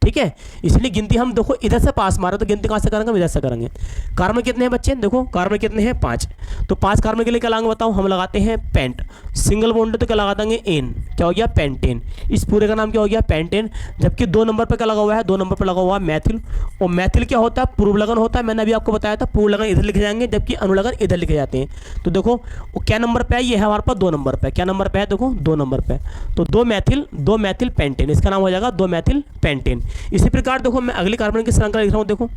ठीक है। इसलिए गिनती हम देखो इधर से पास मारे तो गिनती कहाँ से करेंगे, हम इधर से करेंगे। कार्बन कितने हैं बच्चे, देखो कार्बन कितने हैं 5, तो 5 कार्बन के लिए क्या लगाएंगे बताओ, हम लगाते हैं पेंट। सिंगल बॉन्ड तो क्या लगा देंगे एन, क्या हो गया पेंटेन। इस पूरे का नाम क्या हो गया पेंटेन। जबकि 2 नंबर पर क्या लगा हुआ है, 2 नंबर पर लगा हुआ है मैथिल। और मैथिल क्या होता है पूर्व लगन होता है, मैंने अभी आपको बताया था पूर्व लगन इधर लिखे जाएंगे जबकि अनुलगन इधर लिखे जाते हैं। तो देखो वो क्या नंबर पे है, ये है हमारे पास 2 नंबर पे, क्या नंबर पे है देखो 2 नंबर पे। तो 2 मैथिल पेंटेन, इसका नाम हो जाएगा 2 मैथिल पेंटेन। इसी प्रकार देखो मैं अगली कार्बन की श्रृंखला लिख रहा हूँ, देखो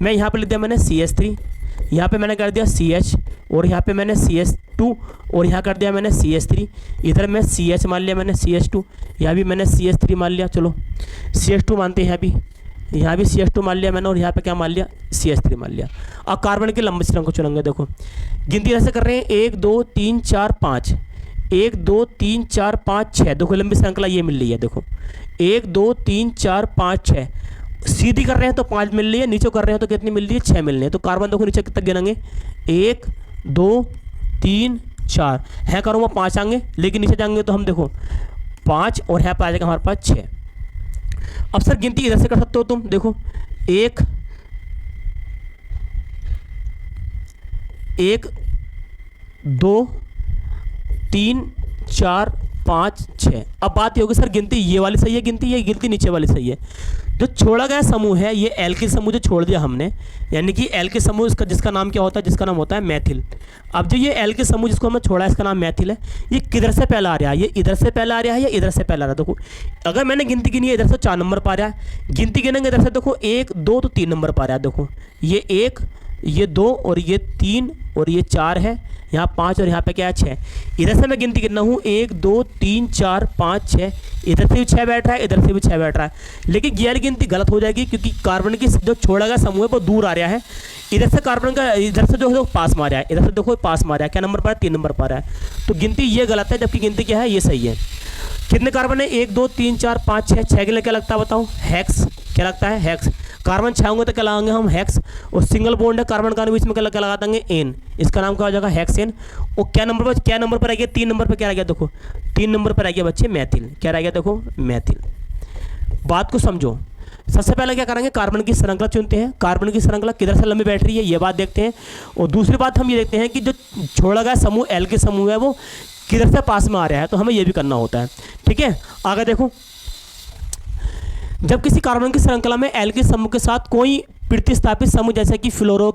मैं यहाँ पे लिख दिया मैंने CH3, यहाँ पे मैंने कर दिया CH, और यहाँ पे मैंने CH2 और यहाँ कर दिया मैंने CH3। इधर मैं CH मान लिया मैंने CH2, यहाँ भी मैंने CH3 मान लिया, चलो CH2 मानते हैं यहाँ भी CH2 मान लिया मैंने, और यहाँ पे क्या मान लिया CH3 मान लिया। अब कार्बन की लंबी श्रृंखला चुनेंगे, देखो गिनती ऐसे कर रहे हैं 1 2 3 4 5, 1 2 3 4 5 6, देखो लंबी श्रृंखला ये मिल रही है, देखो 1 2 3 4 5 6। सीधी कर रहे हैं तो 5 मिल रही है, नीचे कर रहे हैं तो कितनी मिल रही है 6 मिल रही है। तो कार्बन देखो नीचे कितना गिनेंगे 1 2 3 4 है, करूँगा 5 आएंगे, लेकिन नीचे जाएंगे तो हम देखो 5 और है पर आ जाएगा हमारे पास 6। अब सर गिनती इधर से कर सकते हो तुम, देखो 1 2 3 4 5 6। अब बात ये होगी सर गिनती ये वाली सही है गिनती, ये गिनती नीचे वाली सही है। जो छोड़ा गया समूह है ये एल्किल समूह जो छोड़ दिया हमने, यानी कि एल्किल समूह इसका जिसका नाम क्या होता है, जिसका नाम होता है मैथिल। अब जो ये एल्किल समूह जिसको हमने छोड़ा है इसका नाम मैथिल है, ये किधर से पहला आ रहा है, ये इधर से पहला आ रहा है या इधर से पहला आ रहा है। देखो अगर मैंने गिनती गिनी है इधर से 4 नंबर पर आ रहा है, गिनती गिनेंगे इधर से देखो 1 2 तो 3 नंबर पर आ रहा है। देखो ये 1 ये 2 और ये 3 और ये 4 है, यहाँ 5 और यहाँ पे क्या है 6। इधर से मैं गिनती गिनना हूँ 1 2 3 4 5 6, इधर से भी 6 बैठ रहा है, इधर से भी 6 बैठ रहा है। लेकिन ये वाली गिनती गलत हो जाएगी क्योंकि कार्बन की जो छोड़ा गया समूह है वो दूर आ रहा है। इधर से कार्बन का इधर से जो है पास मारा है, इधर से देखो पास मारा है, क्या नंबर पर है 3 नंबर पर है। तो गिनती ये गलत है, जबकि गिनती क्या है ये सही है। कितने कार्बन है 1 2 3 4 5 6, 6 के लिए क्या लगता है बताओ हेक्स, क्या लगता है हेक्स। कार्बन 6 होंगे तो क्या लगाएंगे हम हेक्स, और सिंगल बॉन्ड है कार्बन का बीच में क्या लगा देंगे एन, इसका नाम क्या हो जाएगा हेक्सेन। और क्या नंबर पर आ गया 3 नंबर पर क्या आ गया देखो 3 नंबर पर आ गया बच्चे मैथिल, क्या रह गया देखो मैथिल। बात को समझो, सबसे पहले क्या करेंगे कार्बन की श्रृंखला चुनते हैं, कार्बन की श्रृंखला किधर से लंबी बैठ रही है ये बात देखते हैं। और दूसरी बात हम ये देखते हैं कि जो छोड़ा गया समूह एल्किल समूह है वो किधर से पास में आ रहा है, तो हमें ये भी करना होता है, ठीक है। आगे देखो जब किसी कार्बन की श्रृंखला में एल्किल समूह के साथ कोई प्रतिस्थापित समूह जैसे कि फ्लोरो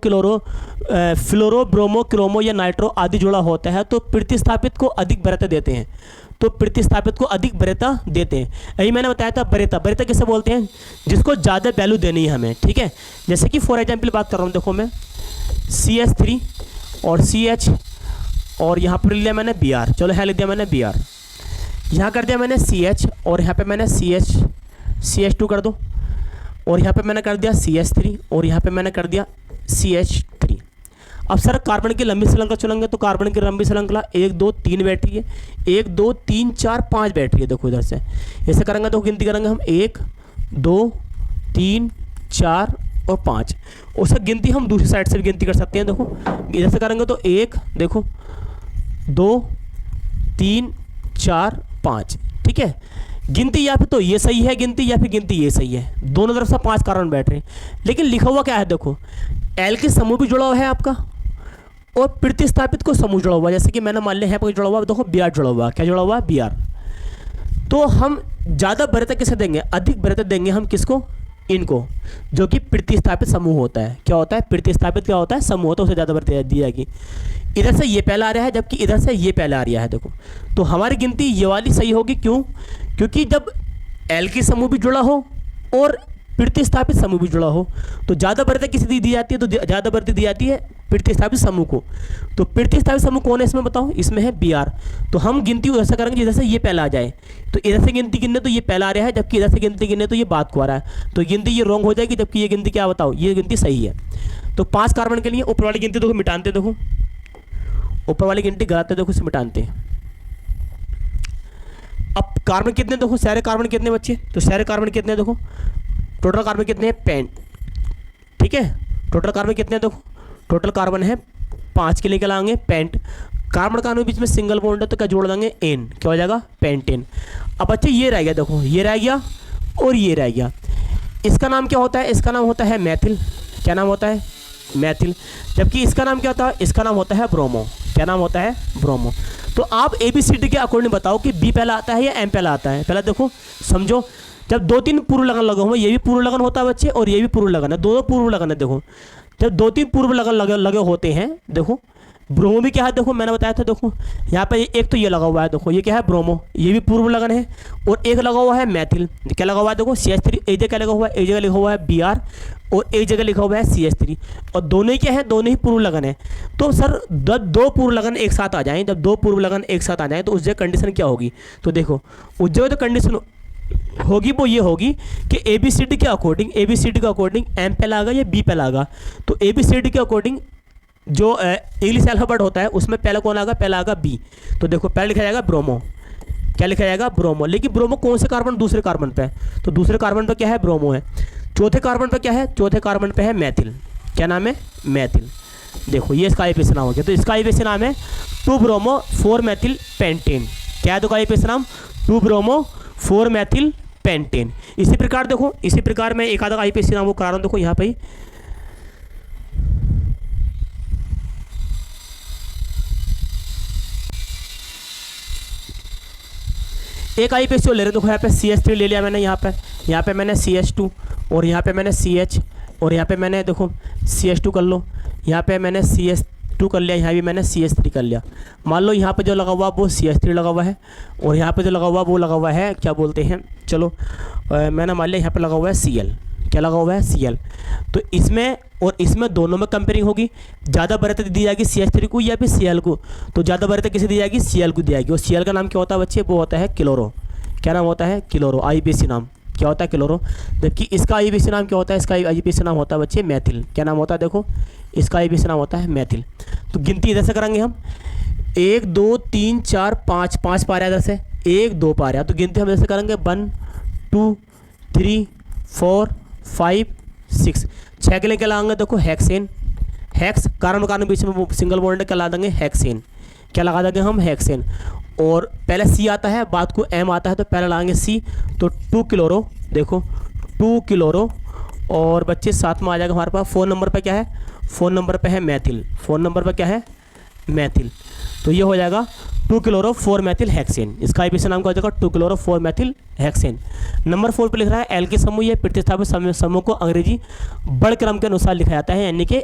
ब्रोमो क्रोमो या नाइट्रो आदि जुड़ा होता है तो प्रतिस्थापित को अधिक वरीयता देते हैं, तो प्रतिस्थापित को अधिक वरीयता देते हैं। यही मैंने बताया था वरीयता किसे बोलते हैं, जिसको ज़्यादा वैल्यू देनी है हमें, ठीक है। जैसे कि फॉर एग्जाम्पल बात कर रहा हूँ, देखो मैं CH3 और CH और यहाँ पर लिया मैंने Br, चलो है लिख दिया मैंने Br, यहाँ कर दिया मैंने CH और यहाँ पे मैंने CH2 कर दो, और यहाँ पे मैंने कर दिया CH3 और यहाँ पे मैंने कर दिया CH3। अब सर कार्बन की लंबी श्रृंखला चुनेंगे तो कार्बन की लंबी श्रृंखला 1 2 3 बैठ रही है, 1 2 3 4 5 बैठ रही है। देखो इधर से ऐसे करेंगे तो गिनती करेंगे हम 1 2 3 4 और 5। उसका गिनती हम दूसरी साइड से भी गिनती कर सकते हैं। देखो इधर से करेंगे तो 1, देखो 2 3 4 5, ठीक है। गिनती या फिर तो ये सही है गिनती, या फिर गिनती ये सही है, दोनों तरफ से 5 कार्बन बैठ रहे हैं। लेकिन लिखा हुआ क्या है, देखो एल्किल समूह भी जुड़ा हुआ है आपका और प्रतिस्थापित को समूह जुड़ा हुआ है। जैसे कि मैंने मान लिया है आपको जुड़ा हुआ, देखो Br जुड़ा हुआ, क्या जुड़ा हुआ, Br। तो हम ज़्यादा वरीयता किसे देंगे, अधिक वरीयता देंगे हम किसको, इनको, जो कि प्रतिस्थापित समूह होता है। क्या होता है, प्रतिस्थापित क्या होता है, समूह होता है, उसे ज़्यादा वरीयता दी जाएगी। इधर से ये पहला आ रहा है जबकि इधर से ये पहला आ रहा है, देखो तो हमारी गिनती ये वाली सही होगी। क्यों, क्योंकि जब एल्किल समूह भी जुड़ा हो और प्रतिस्थापित समूह भी जुड़ा हो तो ज़्यादा वरीयता किसे दी जाती है, तो ज़्यादा वरीयता दी जाती है प्रतिस्थापित समूह को। तो प्रतिस्थापित समूह कौन है इसमें बताओ, इसमें है Br। तो हम गिनती उधर से करेंगे जिधर से ये पहला आ जाए। तो इधर से गिनती गिनने तो ये पहला आ रहा है, जबकि इधर से गिनती गिनने तो ये बाद को आ रहा है। तो गिनती ये रॉन्ग हो जाएगी, जबकि ये गिनती क्या बताओ, ये गिनती सही है। तो 5 कार्बन के लिए ऊपर वाली गिनती देखो मिटानते, देखो ऊपर वाली गिनती गलत है, देखो इसे मिटानते। अब कार्बन कितने, देखो सारे कार्बन कितने बच्चे, तो सारे कार्बन कितने, देखो टोटल कार्बन कितने हैं, पेंट, ठीक है। टोटल कार्बन कितने हैं, देखो टोटल कार्बन है 5 के लिए क्या लाएंगे, पेंट। कार्बन कार्बन बीच में सिंगल बॉन्ड है तो क्या जोड़ देंगे, एन, क्या हो जाएगा, पेंटेन। अब बच्चे ये रह गया, देखो ये रह गया और ये रह गया। इसका नाम क्या होता है, इसका नाम होता है मैथिल। क्या नाम होता है, मैथिल। जबकि इसका नाम क्या होता है, इसका नाम होता है ब्रोमो। क्या नाम होता है, ब्रोमो। तो आप ABCD के अकॉर्डिंग बताओ कि B पहला आता है या M पहला आता है। पहले देखो समझो, जब 2-3 पूर्व लगन लगे हुए, ये भी पूर्व लगन होता है बच्चे और ये भी पूर्व लगन है, दोनों पूर्व लगन है। देखो जब 2-3 पूर्व लगन लगे होते हैं, देखो ब्रोमो भी क्या है, देखो मैंने बताया था, देखो यहाँ पे एक तो ये लगा हुआ है, देखो ये क्या है, ब्रोमो, ये भी पूर्व लगन है। और एक लगा हुआ है मैथिल, क्या लगा हुआ है, देखो CH3। एक जगह क्या लगा हुआ है, एक जगह लिखा हुआ है Br और एक जगह लिखा हुआ है CH3, और दोनों ही क्या है, दोनों ही पूर्व लगन है। तो सर जब 2 पूर्व लगन एक साथ आ जाएं, जब 2 पूर्व लगन एक साथ आ जाएं तो उस जगह कंडीशन क्या होगी, तो देखो उस जगह तो कंडीशन होगी वो ये होगी कि ABCD के अकॉर्डिंग M पहला आएगा या B पहला आएगा। तो ABCD के अकॉर्डिंग जो इंग्लिश अल्फाबेट होता है उसमें पहला कौन आएगा, पहला आएगा B। तो देखो पहले लिखा जाएगा ब्रोमो, क्या लिखा जाएगा, ब्रोमो। लेकिन ब्रोमो कौन से कार्बन, दूसरे कार्बन पे, तो दूसरे कार्बन पे क्या है, ब्रोमो है। चौथे कार्बन पे क्या है, चौथे कार्बन पे है मैथिल। क्या नाम है, मैथिल। देखो ये इसका IUPAC नाम हो गया। तो इसका IUPAC नाम है 2-ब्रोमो 4-मैथिल पेंटेन। क्या है तो IUPAC नाम, 2-ब्रोमो 4-मैथिल पेंटेन। इसी प्रकार देखो, इसी प्रकार मैं एक आधा IUPAC नाम वो करा रहा हूँ, देखो यहाँ पे एक IUPAC ले रहे, देखो यहाँ पे CH3 ले लिया मैंने, यहाँ पे मैंने CH2 और यहाँ पे मैंने CH और यहाँ पे मैंने देखो CH2 कर लो, यहाँ पे मैंने CH2 कर लिया, यहाँ भी मैंने CH3 कर लिया। मान लो यहाँ पे जो लगा हुआ वो CH3 लगा हुआ है और यहाँ पे जो लगा हुआ वो लगा हुआ है, क्या बोलते हैं, चलो मैंने मान लिया यहाँ पे लगा हुआ है Cl। क्या लगा हुआ है, Cl। तो इसमें और इसमें दोनों में कंपेयरिंग होगी, ज़्यादा वरीयता दी जाएगी CH3 को या फिर Cl को। तो ज़्यादा वरीयता किसे दी जाएगी, Cl को दी जाएगी। और Cl का नाम क्या होता है बच्चे, वो होता है क्लोरो। क्या नाम होता है, क्लोरो। IUPAC नाम क्या होता है, क्लोरो। जबकि इसका IUPAC नाम क्या होता है, इसका IUPAC नाम होता है बच्चे मैथिल। क्या नाम होता है, देखो इसका IUPAC नाम होता है मैथिल। तो गिनती इधर से करेंगे हम, 1 2 3 4 5, 5 पा रहा है इधर से, 1 2 पा रहा है। तो गिनती हम इधर से करेंगे 1 2 3 4 5 6, 6 के लिए क्या लाएंगे, देखो हेक्सेन। हेक्स कार्बन कार्बन बीच में सिंगल बॉन्ड क्या ला देंगे, हेक्सेन। क्या लगा देंगे हम, हेक्सेन। और पहले C आता है, बाद को M आता है, तो पहले लाएंगे C। तो 2 क्लोरो, देखो 2 क्लोरो। और बच्चे साथ में आ जाएगा हमारे पास, फ़ोन नंबर पे क्या है, फ़ोन नंबर पे है मैथिल। फ़ोन नंबर पे क्या है, मैथिल। तो ये हो जाएगा 2 क्लोरो 4-मैथिल हेक्सेन। इसका IUPAC नाम क्या हो जाएगा, 2 क्लोरो 4-मैथिल हेक्सेन। नंबर 4 पे लिख रहा है एल्किल समूह। ये प्रतिस्थापित समूह को अंग्रेजी बढ़ क्रम के अनुसार लिखा जाता है, यानी कि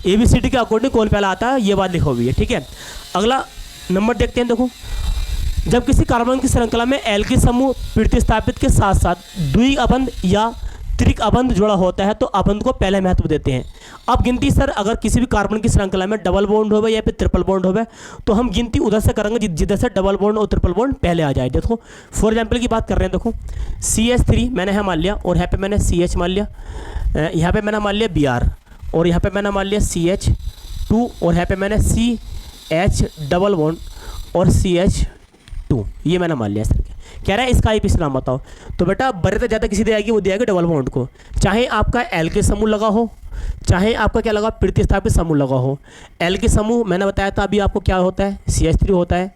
ABCD के अकॉर्डिंग कौन पहला आता है ये बात लिखी हुई है, ठीक है। अगला नंबर देखते हैं, देखो जब किसी कार्बन की श्रृंखला में एल्किल समूह प्रतिस्थापित के साथ साथ द्वि अबंध या त्रिक अबंध जुड़ा होता है तो अबंध को पहले महत्व देते हैं। अब गिनती सर अगर किसी भी कार्बन की श्रृंखला में डबल बॉन्ड होवे या फिर ट्रिपल बॉन्ड होवे तो हम गिनती उधर से करेंगे जिधर से डबल बॉन्ड और ट्रिपल बॉन्ड पहले आ जाए। देखो फॉर एग्जांपल की बात कर रहे हैं, देखो CH3 मैंने यहाँ मान लिया और यहाँ पे मैंने CH मान लिया, यहाँ पे मैंने मान लिया Br और यहाँ पे मैंने मान लिया CH2 और यहाँ पे मैंने CH डबल बॉन्ड और CH2 ये मैंने मान लिया सर। कह रहा है इसका आईपीसी नाम बताओ। तो बेटा वरीयता ज़्यादा किसी दी जाएगी, वो दिया जाएगी डबल बॉन्ड को, चाहे आपका एल के समूह लगा हो, चाहे आपका क्या लगा प्रतिस्थापित समूह लगा हो। एल के समूह मैंने बताया था अभी आपको क्या होता है, CH3 होता है,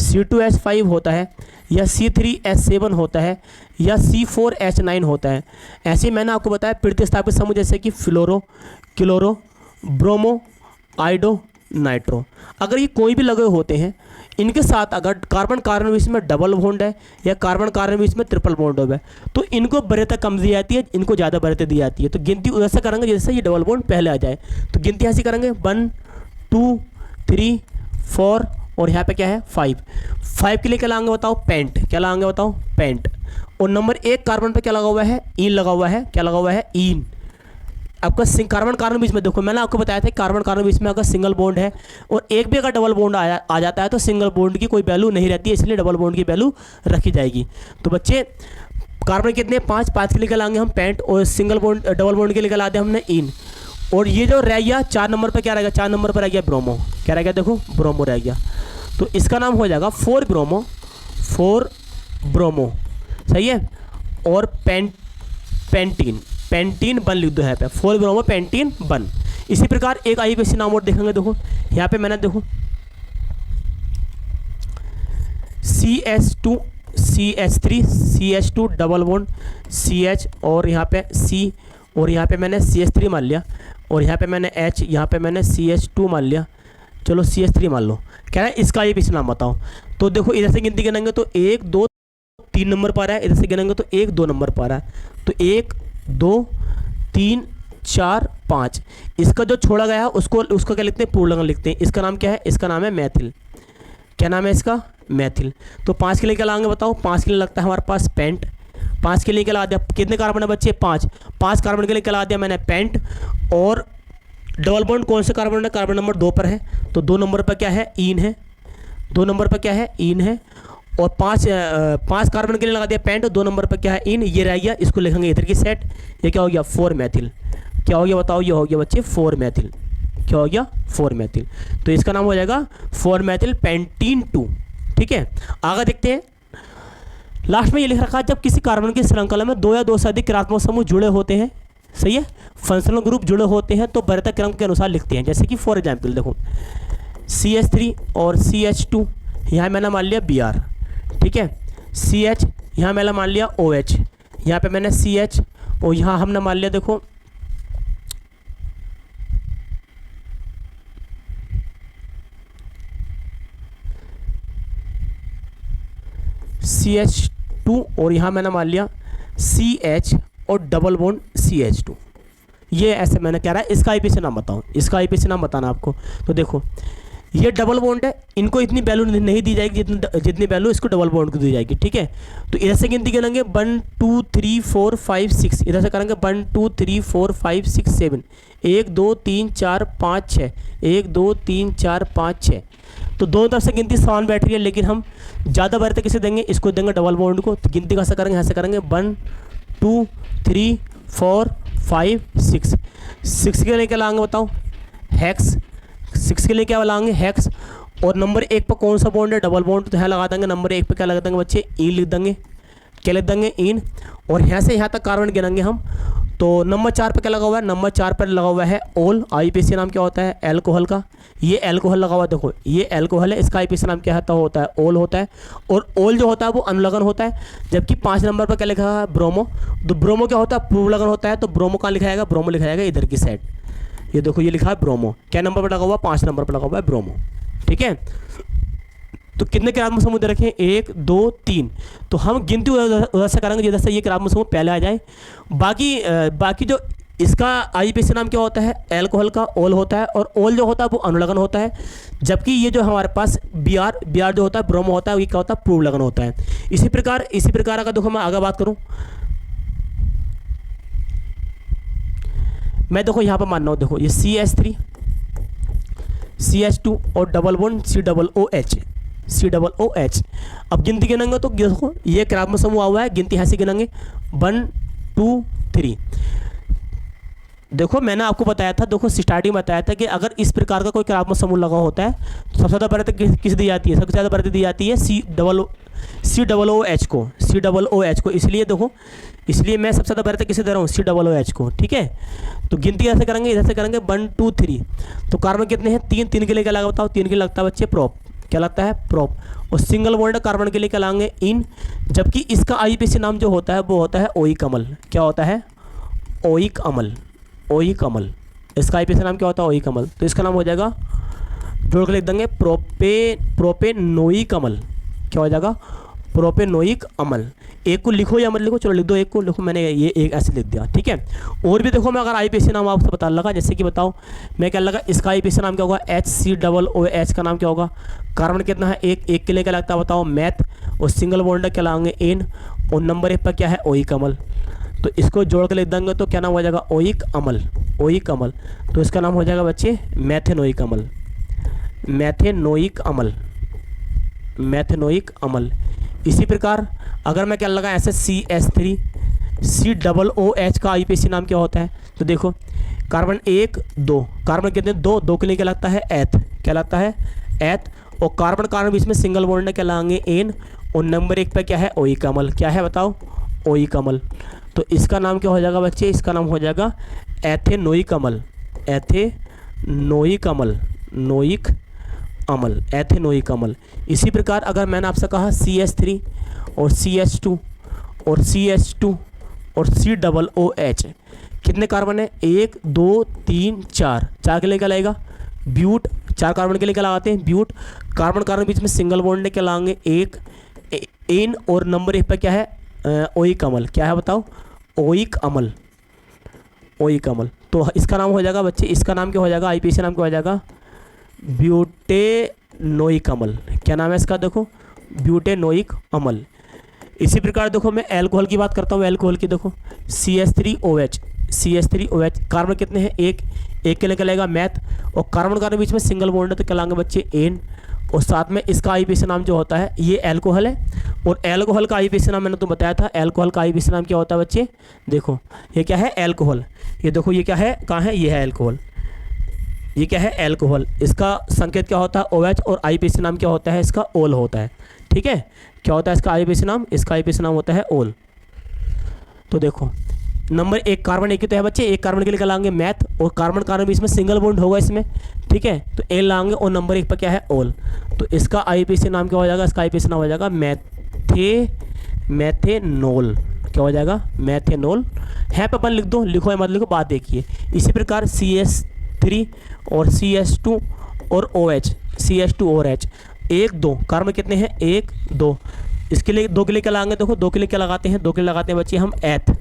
C2H5 होता है, या C3H7 होता है, या C4H9 होता है। ऐसे मैंने आपको बताया प्रतिस्थापित समूह जैसे कि फ्लोरो, क्लोरो, ब्रोमो, आइडो, नाइट्रो। अगर ये कोई भी लगे होते हैं, इनके साथ अगर कार्बन कार्बन बीच में डबल बॉन्ड है या कार्बन कार्बन बीच में ट्रिपल बॉन्ड है, तो इनको वरीयता कम दी जाती है, इनको ज़्यादा वरीयता दी जाती है। तो गिनती वैसे करेंगे जैसे ये डबल बॉन्ड पहले आ जाए, तो गिनती ऐसी करेंगे 1 2 3 4 और यहाँ पे क्या है 5 के लिए क्या लाएंगे बताओ, पेंट। क्या लाएंगे बताओ, पेंट। और नंबर 1 कार्बन पे क्या लगा हुआ है, ईन लगा हुआ है। क्या लगा हुआ है, ईन। आपका कार्बन कार्बन बीच में देखो मैंने आपको बताया था कार्बन कार्बन बीच में अगर सिंगल बॉन्ड है और एक भी अगर डबल बॉन्ड आ जाता है तो सिंगल बॉन्ड की कोई वैल्यू नहीं रहती है, इसलिए डबल बॉन्ड की वैल्यू रखी जाएगी। तो बच्चे कार्बन कितने 5 के लिए क्या लाएंगे हम पेंट, और सिंगल बॉन्ड डबल बॉन्ड के लिए क्या ला दिया हमने ईन। और ये जो रह गया 4 नंबर पर क्या रहेगा, 4 नंबर पर रह गया ब्रोमो। क्या रह गया, देखो ब्रोमो रह गया। तो इसका नाम हो जाएगा 4 ब्रोमो, सही है। और पेंटीन बन लिख दो यहाँ पे, 4 ब्रोमो पेंटीन बन। इसी प्रकार एक आईपीसी नाम और देखेंगे, देखो यहाँ पे मैंने देखो CH2 CH3 CH2 double bond CH, और यहाँ पे C, और यहाँ पे मैंने CH3 मान लिया, और यहाँ पे मैंने H, यहाँ पे मैंने CH2 मान लिया, चलो CH3 मान लो। कह रहा है इसका आईपीसी नाम बताओ। तो देखो इधर से गिनती गिनेंगे तो 1 2 3 नंबर पर है, इधर से गिनेंगे तो 1 2 नंबर पर है। तो 1 2 3 4 5, इसका जो छोड़ा गया है उसको क्या लिखते हैं, पूर्णांक लिखते हैं। इसका नाम क्या है, इसका नाम है मैथिल। क्या नाम है इसका, मैथिल। तो 5 के लिए क्या लाएंगे बताओ, 5 के लिए लगता है हमारे पास पेंट। 5 के लिए क्या ला दिया, कितने कार्बन है बच्चे 5 कार्बन के लिए क्या ला दिया मैंने पेंट। और डबल बॉन्ड कौन से कार्बन है, कार्बन नंबर 2 पर है, तो 2 नंबर पर क्या है, ईन है। 2 नंबर पर क्या है, ईन है। और 5 कार्बन के लिए लगा दिया पेंट, 2 नंबर पर क्या है, इन। ये रह गया, इसको लिखेंगे इधर की सेट। ये क्या हो गया, 4 मैथिल। क्या हो गया बताओ, ये हो गया बच्चे 4 मैथिल। क्या हो गया, 4 मैथिल। तो इसका नाम हो जाएगा 4 मैथिल पेंटीन 2। ठीक है, आगे देखते हैं। लास्ट में ये लिख रखा है जब किसी कार्बन की श्रृंखला में 2 या 2 से अधिक ऋणात्मक समूह जुड़े होते हैं, सही है, फंक्शनल ग्रुप जुड़े होते हैं, तो वरीयता क्रम के अनुसार लिखते हैं। जैसे कि फॉर एग्जाम्पल देखो CH3 और CH2, यहाँ मैंने मान लिया Br। ठीक है, CH, यहाँ मैंने मान लिया OH, यहाँ पे मैंने CH, और यहाँ हमने मान लिया देखो CH2, और यहाँ मैंने मान लिया CH और डबल बॉन्ड CH2। ये ऐसे मैंने कह रहा है इसका आईपीसी नाम बताओ, इसका आईपीसी नाम बताना आपको। तो देखो ये डबल बॉन्ड है, इनको इतनी वैल्यू नहीं दी जाएगी जितनी वैल्यू इसको डबल बॉन्ड को दी जाएगी। ठीक है, तो इधर से गिनती करेंगे 1 2 3 4 5 6, इधर से करेंगे 1 2 3 4 5 6 7, 1 2 3 4 5 6, 1 2 3 4 5 6। तो दोनों तरफ से गिनती समान बैठ रही है, लेकिन हम ज़्यादा वरीयता किसे देंगे, इसको देंगे डबल बॉन्ड को। तो गिनती कैसे करेंगे, ऐसे करेंगे 1 2 3 4 5 6। 6 के लिए क्या लाएंगे बताओ, हेक्स। 6 के लिए क्या लाएंगे, हेक्स। और नंबर 1 पर कौन सा बॉन्ड है, डबल बॉन्ड, तो यहाँ लगा देंगे नंबर 1 पे क्या लगा देंगे बच्चे, इन लिख देंगे। क्या लिख देंगे, इन। और यहाँ से यहाँ तक कार्बन गिनेंगे हम, तो नंबर 4 पे क्या लगा हुआ है, नंबर 4 पर लगा हुआ है ओल। आईपीसी नाम क्या होता है, एल्कोहल का। ये एल्कोहल लगा हुआ है, देखो ये एल्कोहल है, इसका आईपीसी नाम क्या होता है, ओल होता है। और ओल जो होता है वो अनुलग्न होता है। जबकि 5 नंबर पर क्या लिखा है, ब्रोमो। तो ब्रोमो क्या होता है, पूर्वलग्न होता है। तो ब्रोमो कहाँ लिखा जाएगा, ब्रोमो लिखा जाएगा इधर की साइड। ये देखो ये लिखा है ब्रोमो, क्या नंबर पर लगा हुआ, 5 नंबर पर लगा हुआ है ब्रोमो। ठीक है, तो कितने ऋणात्मक समूह दे रखे हैं, 1 2 3। तो हम गिनती उधर से करेंगे जिधर से ये ऋणात्मक समूह पहले आ जाए। बाकी जो इसका आईपीसी नाम क्या होता है, एल्कोहल का ओल होता है। और ओल जो होता है वो अनुलग्न होता है। जबकि ये जो हमारे पास Br जो होता है, ब्रोमो होता है, ये क्या होता है, पूर्वलग्न होता है। इसी प्रकार अगर देखो मैं आगे बात करूँ, मैं देखो यहाँ पर मान रहा हूँ, देखो ये CH3 CH2 और डबल बॉन्ड COOH। अब गिनती गिनेंगे तो देखो ये ऋणात्मक समूह हुआ है, गिनती यहाँ से गिनेंगे 1 2 3। देखो मैंने आपको बताया था, देखो स्टार्टिंग में बताया था कि अगर इस प्रकार का कोई ऋणात्मक समूह लगा होता है तो सबसे ज़्यादा वरीयता किस दी जाती है, सबसे ज़्यादा वरीयता दी जाती है COOH को, COOH को, इसलिए देखो, इसलिए मैं सबसे ज़्यादा प्रायोरिटी किसे दे रहा हूँ, COOH को, ठीक है। तो गिनती ऐसे करेंगे, इधर से करेंगे 1 2 3। तो कार्बन कितने हैं, 3, 3 के लिए क्या लगा बताओ, 3 के लिए लगता है बच्चे प्रोप, क्या लगता है प्रोप। और सिंगल बॉन्ड कार्बन के लिए क्या लाएंगे, इन, जबकि इसका IUPAC नाम जो होता है वो होता है ओइक अम्ल। क्या होता है, ओइक अम्ल, ओइक अम्ल। इसका IUPAC नाम क्या होता है, ओइक अम्ल। तो इसका नाम हो जाएगा, जोड़ के लिख देंगे प्रोपेनोइक अम्ल। क्या हो जाएगा, प्रोपेनोइक अम्ल। एक को लिखो या मत लिखो, चलो लिख दो, एक को लिखो, मैंने ये एक ऐसे लिख दिया, ठीक है। और भी देखो, मैं अगर IUPAC नाम आपसे बता लगा, जैसे कि बताओ मैं क्या लगा, इसका IUPAC नाम क्या होगा, HCOOH का नाम क्या होगा, कार्बन कितना है, एक के लिए क्या लगता है बताओ, मैथ। और सिंगल बॉन्ड क्या लाएंगे, एन। और नंबर 1 पर क्या है, ओइक अम्ल। तो इसको जोड़ के लिख देंगे तो क्या नाम हो जाएगा, ओइक अम्ल, ओइक अम्ल। तो इसका नाम हो जाएगा बच्चे मैथेनोइक अम्ल, मैथेनोइक अम्ल, मैथेनोइक अम्ल। इसी प्रकार अगर मैं क्या लगा ऐसे CH3 COOH का IUPAC नाम क्या होता है, तो देखो कार्बन 1 2, कार्बन कितने, 2, 2 के लिए क्या लगता है, एथ। क्या लगता है, एथ। और कार्बन कार्बन बीच में सिंगल बॉन्ड क्या लाएंगे, एन। और नंबर 1 पे क्या है, ओइक अम्ल। क्या है बताओ, ओइक अम्ल। तो इसका नाम क्या हो जाएगा बच्चे, इसका नाम हो जाएगा एथेनोइक अम्ल, एथेनोइक अम्ल, नोइक अम्ल, एथेनोइक अम्ल। इसी प्रकार अगर मैंने आपसे कहा CH3 और CH2 और CH2 और COOH, कितने कार्बन है, 1 2 3 4, 4 के लिए क्या लगेगा, ब्यूट। 4 कार्बन के लिए क्या लगाते हैं, ब्यूट। कार्बन कार्बन बीच में सिंगल बॉन्ड क्या लाएंगे, एक, एन। और नंबर 1 पर क्या है, ओइक अम्ल। क्या है बताओ, ओइक अम्ल, ओइक अम्ल। तो इसका नाम हो जाएगा बच्चे, इसका नाम क्या हो जाएगा, IUPAC नाम क्या हो जाएगा, ब्यूटेनोइक अम्ल। क्या नाम है इसका, देखो ब्यूटेनोइक अम्ल। इसी प्रकार देखो मैं एल्कोहल की बात करता हूँ, एल्कोहल की देखो CH3OH, CH3OH। कार्बन कितने हैं, एक के लिए क्या लगेगा, मैथ। और कार्बन कार्बन बीच में सिंगल बॉन्ड है तो क्या लाएंगे बच्चे, एन। और साथ में इसका IUPAC नाम जो होता है, ये एल्कोहल है। और एल्कोहल का IUPAC नाम मैंने तो बताया था, एल्कोहल का IUPAC नाम क्या होता है बच्चे, देखो ये क्या है, एल्कोहल। ये देखो ये क्या है, कहाँ है, ये है एल्कोहल। ये क्या है, एल्कोहल। इसका संकेत क्या होता है, OH। और IUPAC नाम क्या होता है इसका, ओल होता है, ठीक है। क्या होता है इसका IUPAC नाम, इसका IUPAC नाम होता है ओल। तो देखो नंबर 1 कार्बन 1 तो है बच्चे, एक कार्बन के लिए क्या लाएंगे, मैथ। और कार्बन कार्बन बीच में सिंगल बॉन्ड होगा इसमें, ठीक है। तो एल लाएंगे और नंबर 1 पर क्या है, ओल। तो इसका IUPAC नाम क्या हो जाएगा, इसका IUPAC नाम हो जाएगा मैथेनोल। क्या हो जाएगा, मैथेनोल। है पे अपन लिख दो, लिखो या मत लिखो, बात देखिए। इसी प्रकार CH3 और CH2 और OH, CH2 और H, 1 2 कार्बन कितने हैं, 1 2। इसके लिए 2 के लिए क्या लगाएंगे, देखो 2 के लिए क्या लगाते हैं, 2 के लिए लगाते हैं बच्चे हम एथ।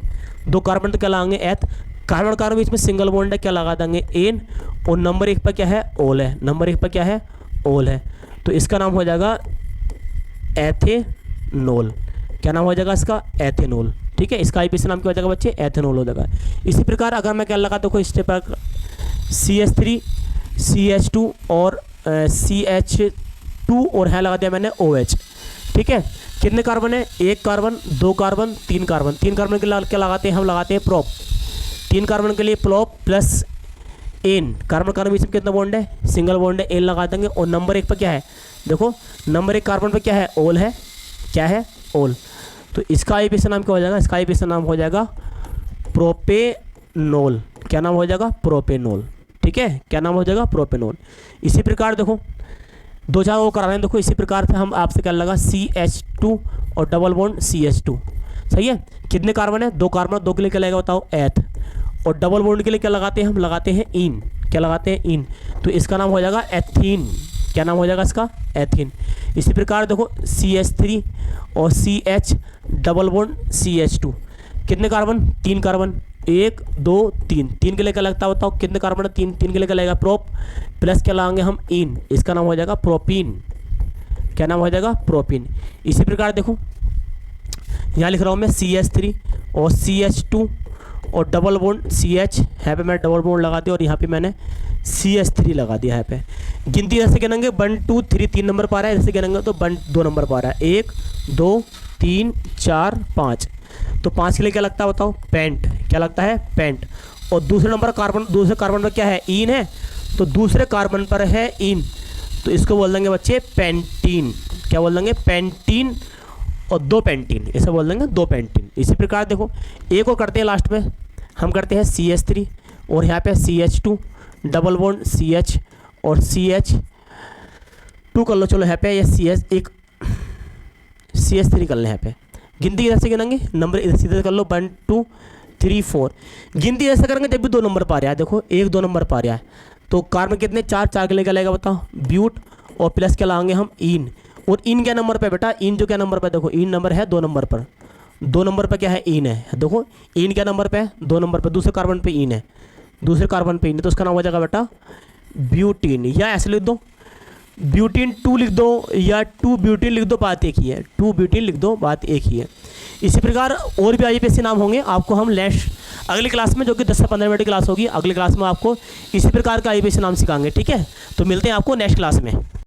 2 कार्बन तो क्या लगाएंगे, एथ। कार्बन कार्बन बीच में सिंगल बॉन्ड है, क्या लगा देंगे, एन। और नंबर 1 पर क्या है, ओल है। नंबर 1 पर क्या है, ओल है। तो इसका नाम हो जाएगा एथेनोल। क्या नाम हो जाएगा इसका, एथेनोल, ठीक है। इसका IUPAC नाम क्या हो जाएगा बच्चे, एथेनोल हो जाएगा। इसी प्रकार अगर मैं क्या लगा, देखो स्टेप पर CH3 CH2 और CH2 और है लगा दिया मैंने OH, ठीक है। कितने कार्बन है, 1 कार्बन 2 कार्बन 3 कार्बन। 3 कार्बन के लिए क्या लगाते हैं, हम लगाते हैं प्रोप। 3 कार्बन के लिए prop plus ane. Carbon carbon बीच में कितना बॉन्ड है, सिंगल बॉन्ड है, एन लगा देंगे। और नंबर 1 पर क्या है, देखो नंबर 1 कार्बन पर क्या है, ओल है। क्या है, ओल। तो इसका IUPAC नाम क्या हो जाएगा, इसका IUPAC नाम हो जाएगा प्रोपेनोल। क्या नाम हो जाएगा, प्रोपेनोल, ठीक है। क्या नाम हो जाएगा, प्रोपेनोल। इसी प्रकार देखो 2-4 वो करा रहे हैं, देखो इसी प्रकार से हम आपसे क्या लगा, CH2 और डबल बॉन्ड CH2, सही है। कितने कार्बन है, 2 कार्बन। 2 के लिए क्या लगेगा बताओ, एथ। और डबल बॉन्ड के लिए क्या लगाते हैं, हम लगाते हैं इन। क्या लगाते हैं, इन। तो इसका नाम हो जाएगा एथीन। क्या नाम हो जाएगा इसका, एथीन। इसी प्रकार देखो CH3 और CH डबल बॉन्ड CH2। कितने कार्बन, 3 कार्बन। 1 2 3, 3 के लिए क्या लगता है बताओ, कितने कार्बन है, 3 के लिए क्या लगेगा, प्रोप। प्लस क्या लगाएंगे हम, इन। इसका नाम हो जाएगा प्रोपीन। क्या नाम हो जाएगा, प्रोपीन। इसी प्रकार देखो यहाँ लिख रहा हूँ मैं CH3 और CH2 और डबल बॉन्ड CH। यहाँ पे मैं डबल बॉन्ड लगा दिया और यहाँ पे मैंने CH3 लगा दिया। यहाँ पे गिनती जैसे गिनेंगे 1 2 3, 3 नंबर पा रहा है। जैसे गिनेंगे तो 2 नंबर पा रहा है, 1 2 3 4 5। तो 5 के लिए क्या लगता है बताओ, पेंट। क्या लगता है, पेंट। और दूसरे नंबर कार्बन, दूसरे कार्बन पर क्या है, इन है। तो दूसरे कार्बन पर है इन, तो इसको बोल देंगे बच्चे पेंटीन। क्या बोल देंगे, पेंटीन। और 2 पेंटीन, इसे बोल देंगे 2 पेंटीन। इसी प्रकार देखो एक और करते हैं लास्ट पे, हम करते हैं CH3 और यहाँ पे CH2 डबल बॉन्ड CH और CH2 कर लो। चलो यहाँ पे ये CH3 कर लें। यहाँ पे गिनती इधर से गिनेंगे, नंबर इधर सीधे कर लो 1 2 3 4। गिनती ऐसे करेंगे जब भी 2 नंबर पा रहा है, देखो 1 2 नंबर पा रहा है तो कार्बन कितने 4 4 के लिए क्या लगेगा बताओ, ब्यूट और प्लस क्या लाएंगे हम इन। और इन क्या नंबर पे बेटा, इन जो क्या नंबर पे, देखो इन नंबर है 2 नंबर पर, 2 नंबर पे क्या है इन है। देखो इन क्या नंबर पे है 2 नंबर पे, दूसरे कार्बन पे इन है, दूसरे कार्बन पे इन है, तो उसका नाम हो जाएगा बेटा ब्यूटीन। या ऐसे लिख दो ब्यूटीन 2 लिख दो या 2 ब्यूटीन लिख दो, बात एक ही है, 2 ब्यूटीन लिख दो, बात एक ही है। इसी प्रकार और भी IUPAC नाम होंगे, आपको हम नेक्स्ट अगली क्लास में, जो कि 10 से 15 मिनट की क्लास होगी, अगली क्लास में आपको इसी प्रकार का IUPAC नाम सिखाएंगे। ठीक है, तो मिलते हैं आपको नेक्स्ट क्लास में।